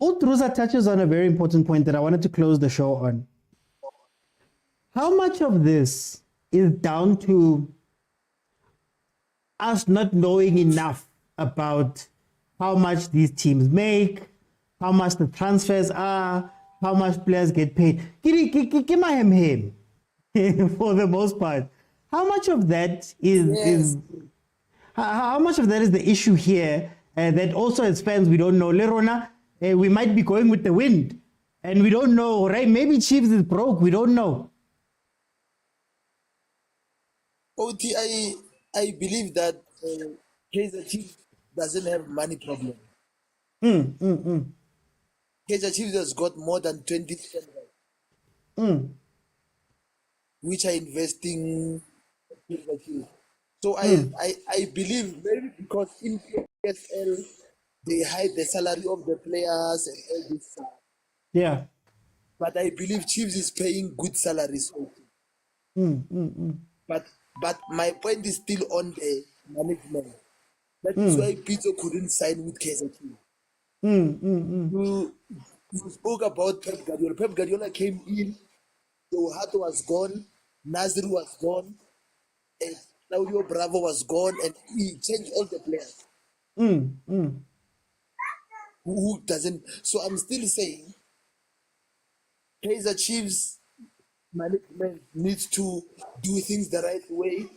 Truza touches on a very important point that I wanted to close the show on. How much of this is down to us not knowing enough about how much these teams make, how much the transfers are, how much players get paid? For the most part, how much of that is how much of that is the issue here? That also as fans we don't know. Lerona, we might be going with the wind, and we don't know, right? Maybe Chiefs is broke. We don't know. OT, I believe that Kaizer Chiefs doesn't have money problem. Kaizer Chiefs has got more than 20 which are investing in Kaizer Chiefs. So I believe maybe because in PSL they hide the salary of the players and all this stuff. Yeah. But I believe Chiefs is paying good salaries. But my point is still on the management. That is why Pitso couldn't sign with Kaizer Chiefs. You spoke about Pep Guardiola. Pep Guardiola came in, Johato was gone, Nasri was gone, and Claudio Bravo was gone, and he changed all the players. Who doesn't? So I'm still saying Kaizer Chiefs management needs to do things the right way.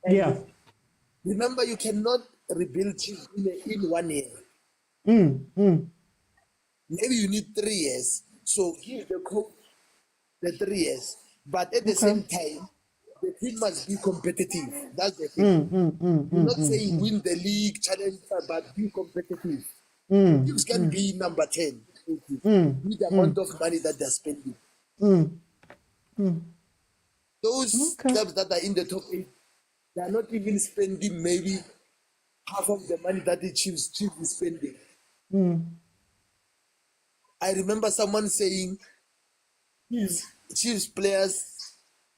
And remember, you cannot rebuild Chiefs in 1 year. Maybe you need 3 years. So give the coach the 3 years. But at the same time, the team must be competitive. That's the thing. I'm not saying win the league, challenge, but be competitive. Chiefs can be number 10 with the amount of money that they're spending. Those clubs that are in the top 8, they are not even spending maybe half of the money that the Chiefs is spending. I remember someone saying Chiefs players,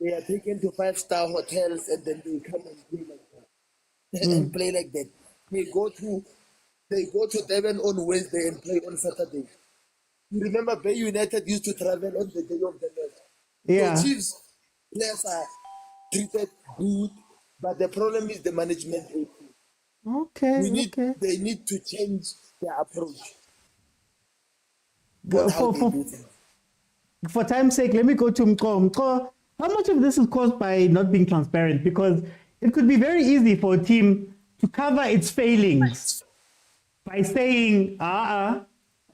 they are taken to 5-star hotels and then they come and play like that. And play like that. They go to Devon on Wednesday and play on Saturday. You remember Bay United used to travel on the day of the match. Yeah. So Chiefs players are treated good, but the problem is the management. They need to change their approach. For time's sake, let me go to Mko. Mko, how much of this is caused by not being transparent? Because it could be very easy for a team to cover its failings by saying,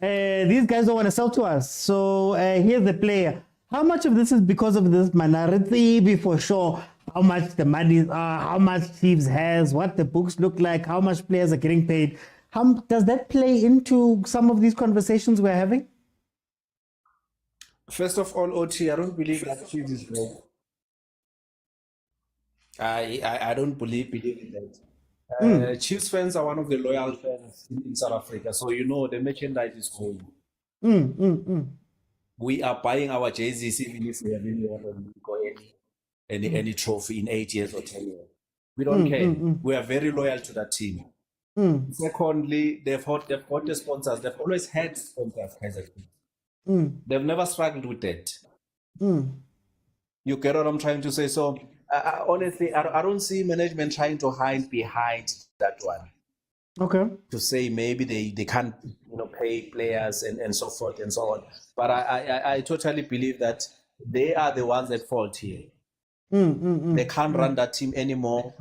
these guys don't want to sell to us, so here's the player. How much of this is because of this minority? Be for sure how much the money are, how much Chiefs has, what the books look like, how much players are getting paid. How does that play into some of these conversations we're having? First of all, OT, I don't believe that Chiefs is broke. I don't believe in that. Chiefs fans are one of the loyal fans in South Africa, so you know the merchandise is going. We are buying our jerseys even if we really want to go any trophy in 8 years or 10 years. We don't care. We are very loyal to that team. Secondly, they've got the sponsors. They've always had sponsors, Kaizer Chiefs. They've never struggled with that. You get what I'm trying to say? So, honestly, I don't see management trying to hide behind that one. Okay. to say maybe they can't pay players and so forth and so on. But I totally believe that they are the ones at fault here. They can't run that team anymore,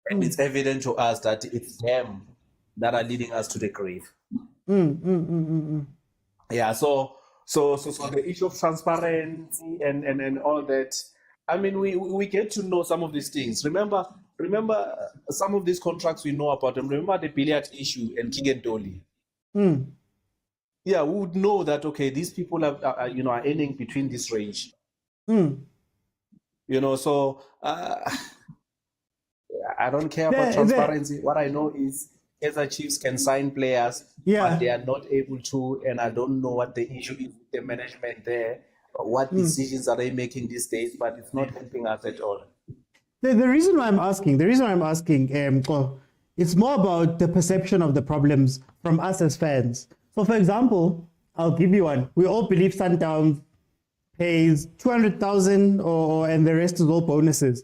and it's evident to us that it's them that are leading us to the grave. Yeah, so the issue of transparency and all that. I mean, we get to know some of these things. Remember some of these contracts we know about them. Remember the billiard issue and King and Dolly. Yeah, we would know that these people are earning between this range. So I don't care about transparency. What I know is Kaizer Chiefs can sign players, but they are not able to, and I don't know what the issue is with the management there. What decisions are they making these days? But it's not helping us at all. The reason why I'm asking, it's more about the perception of the problems from us as fans. So, for example, I'll give you one. We all believe Sundowns pays 200,000, and the rest is all bonuses.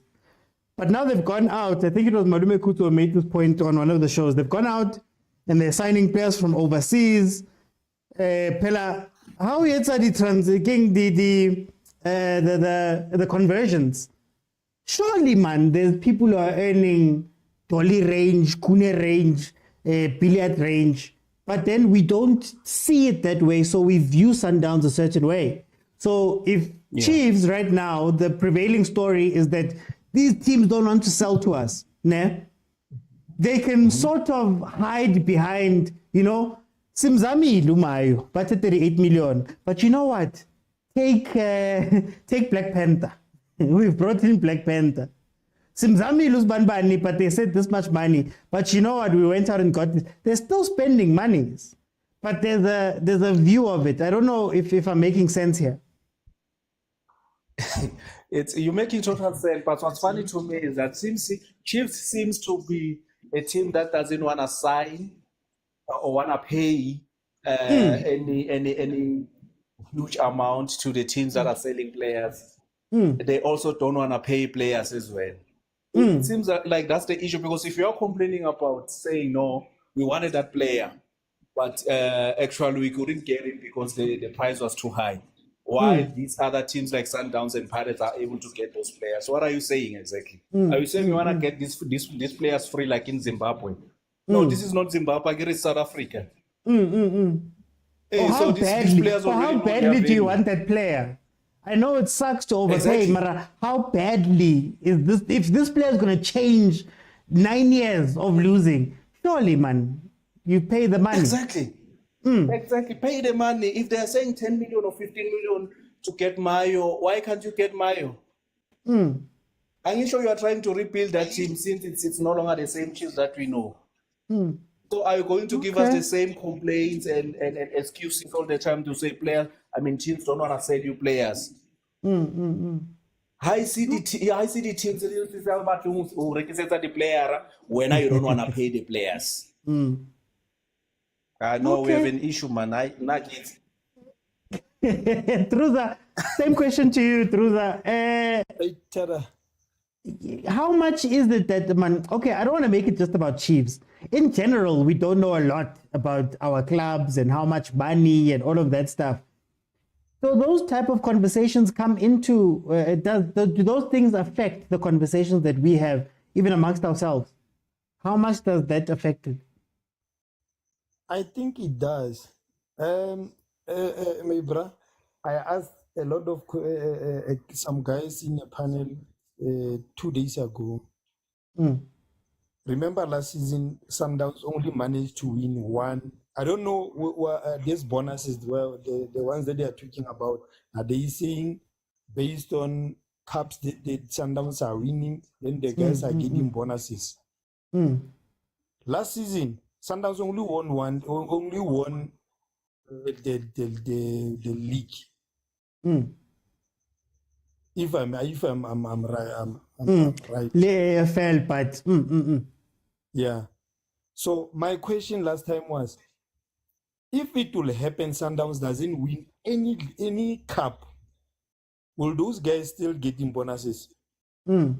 But now they've gone out. I think it was Malume Kuto who made this point on one of the shows. They've gone out and they're signing players from overseas. Pela, how is the conversions? Surely, man, there's people who are earning dolly range, kune range, billiard range, but then we don't see it that way, so we view Sundowns a certain way. So if Chiefs right now, the prevailing story is that these teams don't want to sell to us, they can sort of hide behind, Simzami Lumayo, but 38 million. But you know what? Take Black Panther. We've brought in Black Panther. Simzami lose Banbani, but they said this much money. But you know what? We went out and got this. They're still spending monies. But there's a view of it. I don't know if I'm making sense here. You're making total sense, but what's funny to me is that Chiefs seems to be a team that doesn't want to sign or want to pay any huge amount to the teams that are selling players. They also don't want to pay players as well. It seems like that's the issue, because if you're complaining about saying, no, we wanted that player, but actually we couldn't get him because the price was too high, while these other teams like Sundowns and Pirates are able to get those players. So what are you saying exactly? Are you saying you want to get these players free like in Zimbabwe? No, this is not Zimbabwe, it's South Africa. How badly do you want that player? I know it sucks to overpay, Mara. How badly is this? If this player is going to change 9 years of losing, surely, man, you pay the money. Exactly. Exactly. Pay the money. If they're saying 10 million or 15 million to get Mayo, why can't you get Mayo? Are you sure you are trying to rebuild that team since it's no longer the same Chiefs that we know? So are you going to give us the same complaints and excuses all the time to say players? I mean, teams don't want to sell you players. High city teams who represent the player when you don't want to pay the players. I know we have an issue, man. Truza, same question to you, Truza. How much is it that, man? Okay, I don't want to make it just about Chiefs. In general, we don't know a lot about our clubs and how much money and all of that stuff. So those type of conversations come into, do those things affect the conversations that we have even amongst ourselves? How much does that affect it? I think it does. My bro, I asked a lot of some guys in a panel 2 days ago. Remember last season, Sundowns only managed to win one. I don't know what these bonuses were, the ones that they are talking about. Are they saying based on cups that the Sundowns are winning, then the guys are getting bonuses? Last season, Sundowns only won the league. If I'm right, I'm right. Fell, but yeah. So my question last time was, if it will happen, Sundowns doesn't win any cup, will those guys still getting bonuses? That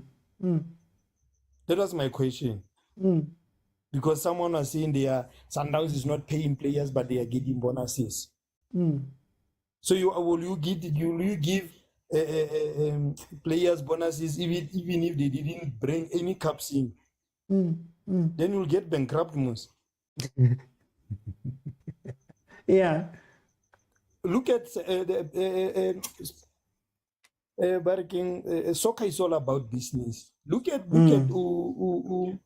was my question. because someone was saying Sundowns is not paying players, but they are getting bonuses. So will you give players bonuses even if they didn't bring any cups in? Then you'll get bankrupt most. Yeah. Look at soccer is all about business. Look at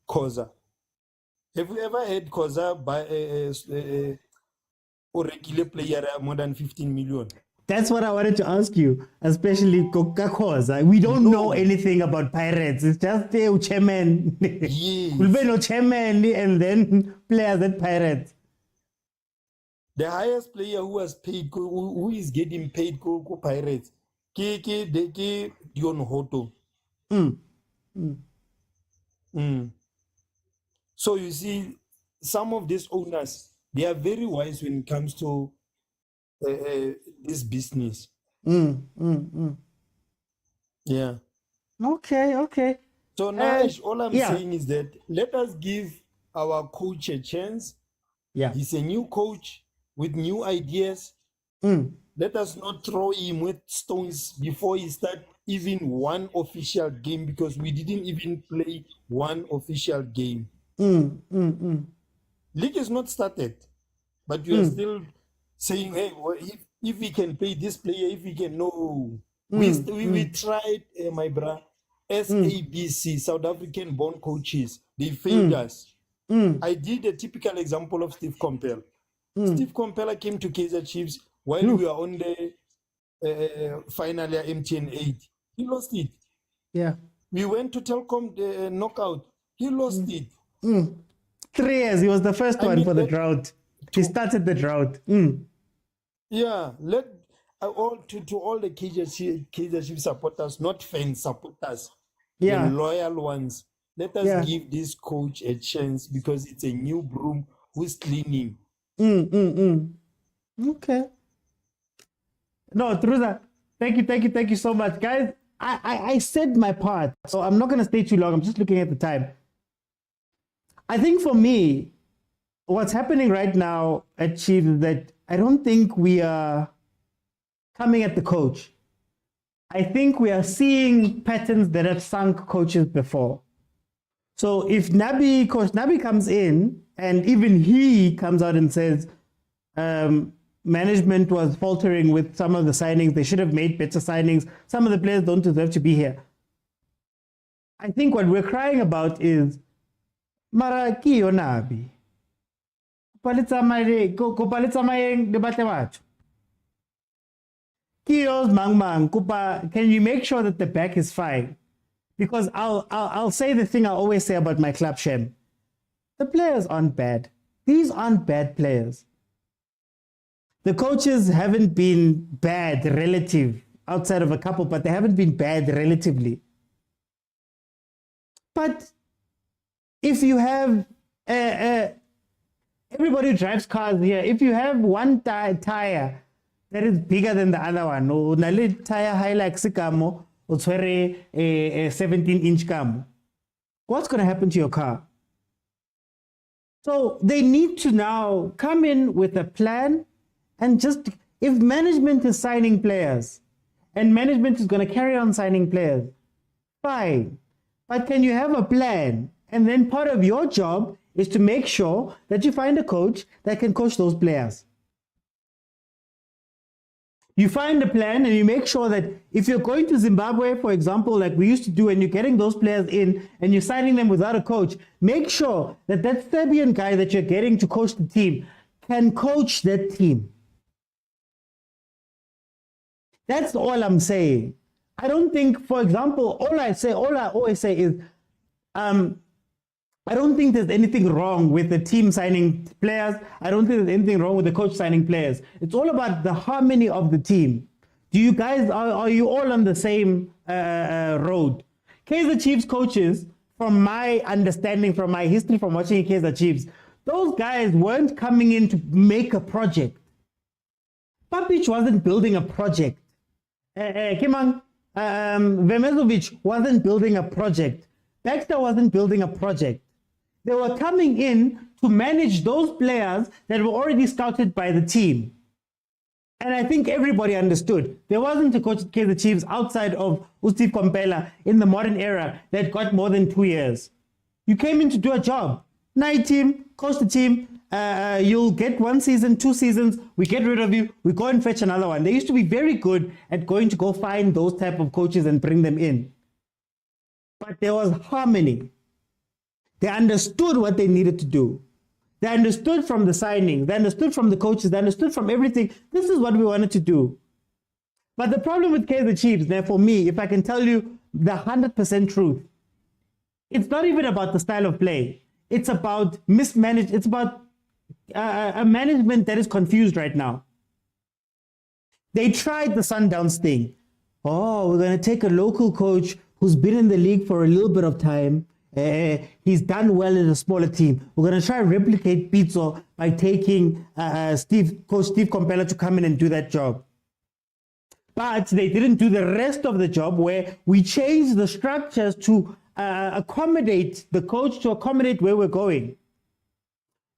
khoza. Have you ever had khoza buy or regular player more than 15 million? That's what I wanted to ask you, especially khoza. We don't know anything about Pirates. It's just the chairman. Yes. We'll be no chairman and then players at Pirates. The highest player who was paid, who is getting paid go Pirates, Dion Hoto. So you see, some of these owners, they are very wise when it comes to this business. Yeah. Okay. So now all I'm saying is that let us give our coach a chance. Yeah. He's a new coach with new ideas. Let us not throw him with stones before he starts even one official game, because we didn't even play one official game. League is not started, but you are still saying, hey, well, if we can pay this player, if we can, no. We tried, my brother, SABC, South African born coaches, they failed us. I did a typical example of Steve Compel. Steve Compella came to Kaizer Chiefs while we were on the final MTN 8. He lost it. Yeah. We went to Telkom knockout. He lost it. 3 years. He was the first one for the drought. He started the drought. Yeah. Let all the Kaizer Chiefs supporters, not fans, supporters, the loyal ones. Let us give this coach a chance, because it's a new broom who's cleaning. Okay. No, Truza, thank you so much, guys. I said my part, so I'm not going to stay too long. I'm just looking at the time. I think for me, what's happening right now at Chiefs is that I don't think we are coming at the coach. I think we are seeing patterns that have sunk coaches before. So if Coach Nabi comes in, and even he comes out and says management was faltering with some of the signings, they should have made better signings, some of the players don't deserve to be here. I think what we're crying about is Mara kiyo Nabi. Can you make sure that the back is fine? Because I'll say the thing I always say about my club, Shem. The players aren't bad. These aren't bad players. The coaches haven't been bad relative, outside of a couple, but they haven't been bad relatively. But if you have everybody drives cars here, if you have one tire that is bigger than the other one, or tire high like Sikamo, or a 17-inch camo, what's going to happen to your car? So they need to now come in with a plan, and just, if management is signing players and management is going to carry on signing players, fine. But can you have a plan? And then part of your job is to make sure that you find a coach that can coach those players. You find a plan and you make sure that if you're going to Zimbabwe, for example, like we used to do, and you're getting those players in and you're signing them without a coach, make sure that that Serbian guy that you're getting to coach the team can coach that team. That's all I'm saying. I don't think, for example, all I always say is, I don't think there's anything wrong with the team signing players. I don't think there's anything wrong with the coach signing players. It's all about the harmony of the team. Do you guys, are you all on the same road? Kaizer Chiefs coaches, from my understanding, from my history, from watching Kaizer Chiefs, those guys weren't coming in to make a project. Papic wasn't building a project. Vemezovic wasn't building a project. Baxter wasn't building a project. They were coming in to manage those players that were already scouted by the team. And I think everybody understood. There wasn't a coach at Kaizer Chiefs outside of Steve Kompela in the modern era that got more than 2 years. You came in to do a job. Night team, coach the team, you'll get 1 season, 2 seasons, we get rid of you, we go and fetch another one. They used to be very good at going to go find those type of coaches and bring them in. But there was harmony. They understood what they needed to do. They understood from the signings, they understood from the coaches, they understood from everything. This is what we wanted to do. But the problem with Kaizer Chiefs, now for me, if I can tell you the 100% truth, it's not even about the style of play. It's about mismanaged, it's about a management that is confused right now. They tried the Sundowns thing. Oh, we're going to take a local coach who's been in the league for a little bit of time. He's done well in a smaller team. We're going to try to replicate Pitso by taking Coach Steve Kompela to come in and do that job. But they didn't do the rest of the job where we changed the structures to accommodate the coach, to accommodate where we're going.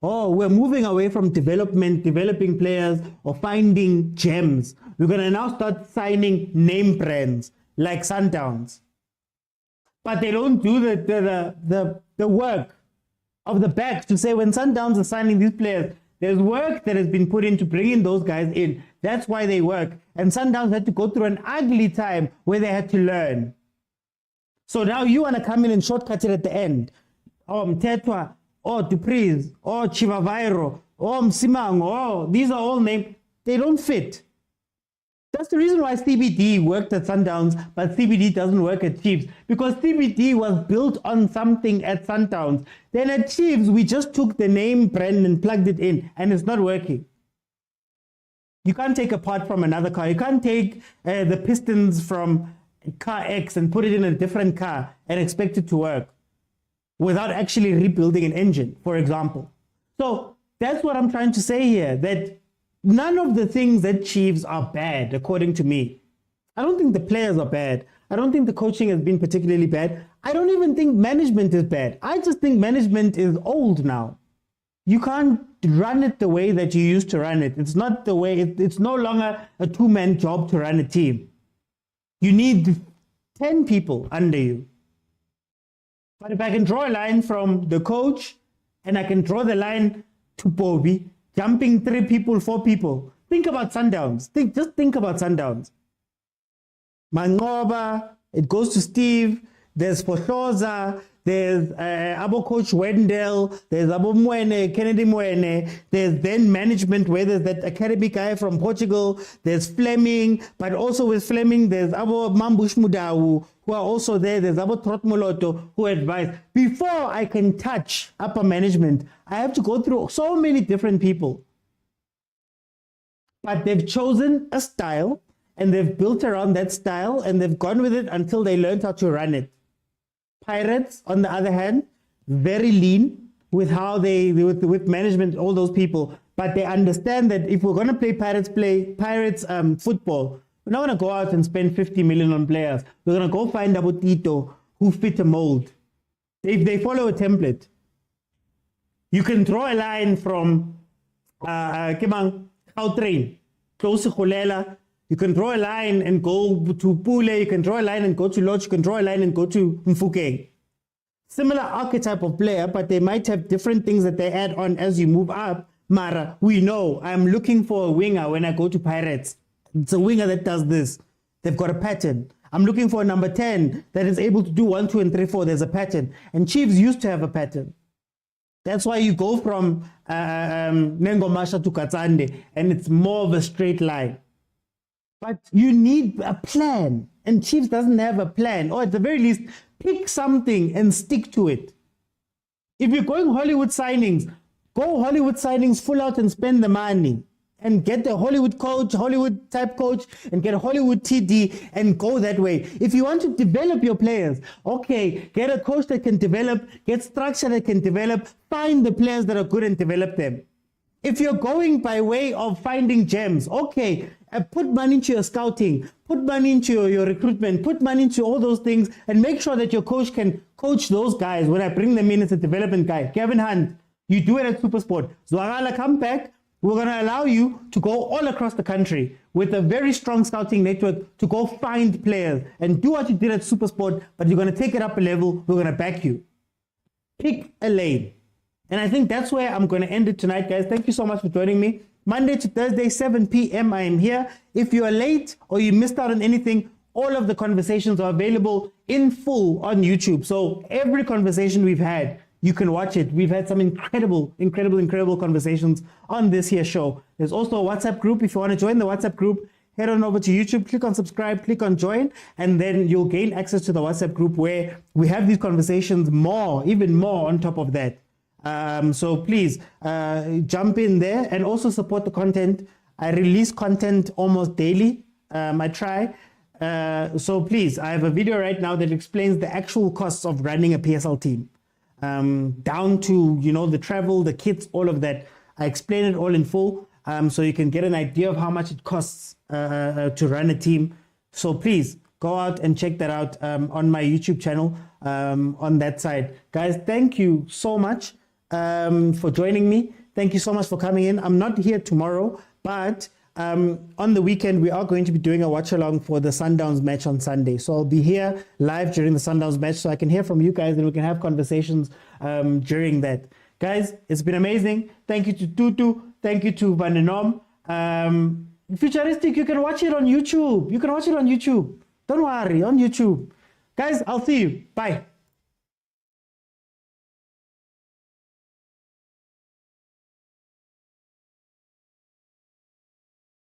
Oh, we're moving away from developing players or finding gems. We're going to now start signing name brands like Sundowns. But they don't do the work of the back to say when Sundowns are signing these players, there's work that has been put into bringing those guys in. That's why they work. And Sundowns had to go through an ugly time where they had to learn. So now you want to come in and shortcut it at the end. Oh, Mtetwa, oh, Dupreez, oh, Chivavairo, oh, Msimang, oh, these are all names. They don't fit. That's the reason why CBD worked at Sundowns, but CBD doesn't work at Chiefs, because CBD was built on something at Sundowns. Then at Chiefs, we just took the name brand and plugged it in, and it's not working. You can't take a part from another car. You can't take the pistons from car X and put it in a different car and expect it to work without actually rebuilding an engine, for example. So that's what I'm trying to say here, that none of the things at Chiefs are bad, according to me. I don't think the players are bad. I don't think the coaching has been particularly bad. I don't even think management is bad. I just think management is old now. You can't run it the way that you used to run it. It's not the way, it's no longer a two-man job to run a team. You need 10 people under you. But if I can draw a line from the coach and I can draw the line to Bobby, jumping 3 people, 4 people. Think about Sundowns. Just think about Sundowns. Mangoba, it goes to Steve. There's Khoza. There's Abo Coach Wendell. There's Abo Mwene, Kennedy Mwene. There's then management where there's that academy guy from Portugal. There's Fleming, but also with Fleming, there's Abo Mambush Mudawu, who are also there. There's Abo Trotmoloto, who advise. Before I can touch upper management, I have to go through so many different people. But they've chosen a style, and they've built around that style, and they've gone with it until they learned how to run it. Pirates, on the other hand, very lean with how with management, all those people. But they understand that if we're going to play Pirates football, we're not going to go out and spend 50 million on players. We're going to go find Abu Tito who fit a mold. If they follow a template, you can draw a line from Gautrain, close to Khulela. You can draw a line and go to Pule. You can draw a line and go to Lodge. You can draw a line and go to Mfukeng. Similar archetype of player, but they might have different things that they add on as you move up. Mara, we know I'm looking for a winger when I go to Pirates. It's a winger that does this. They've got a pattern. I'm looking for a number 10 that is able to do 1, 2, and 3, 4. There's a pattern. And Chiefs used to have a pattern. That's why you go from Nengomasha to Katsande, and it's more of a straight line. But you need a plan, and Chiefs doesn't have a plan. Or at the very least, pick something and stick to it. If you're going Hollywood signings, go Hollywood signings full out and spend the money. And get a Hollywood coach, Hollywood type coach, and get a Hollywood TD and go that way. If you want to develop your players, okay, get a coach that can develop, get structure that can develop, find the players that are good and develop them. If you're going by way of finding gems, okay, put money into your scouting, put money into your recruitment, put money into all those things, and make sure that your coach can coach those guys. When I bring them in as a development guy, Gavin Hunt, you do it at Supersport. Zwagala, come back. We're going to allow you to go all across the country with a very strong scouting network to go find players and do what you did at Supersport, but you're going to take it up a level. We're going to back you. Pick a lane. And I think that's where I'm going to end it tonight, guys. Thank you so much for joining me. Monday to Thursday, 7 p.m. I am here. If you are late or you missed out on anything, all of the conversations are available in full on YouTube. So every conversation we've had, you can watch it. We've had some incredible conversations on this here show. There's also a WhatsApp group. If you want to join the WhatsApp group, head on over to YouTube, click on subscribe, click on join, and then you'll gain access to the WhatsApp group where we have these conversations even more on top of that. So please jump in there and also support the content. I release content almost daily. I try. So please, I have a video right now that explains the actual costs of running a PSL team. Down to, the travel, the kits, all of that. I explain it all in full, so you can get an idea of how much it costs to run a team. So please go out and check that out on my YouTube channel on that side. Guys, thank you so much for joining me. Thank you so much for coming in. I'm not here tomorrow, but on the weekend, we are going to be doing a watch along for the Sundowns match on Sunday. So I'll be here live during the Sundowns match so I can hear from you guys and we can have conversations during that. Guys, it's been amazing. Thank you to Tutu. Thank you to Vanenom. Futuristic, you can watch it on YouTube. Don't worry, on YouTube. Guys, I'll see you. Bye.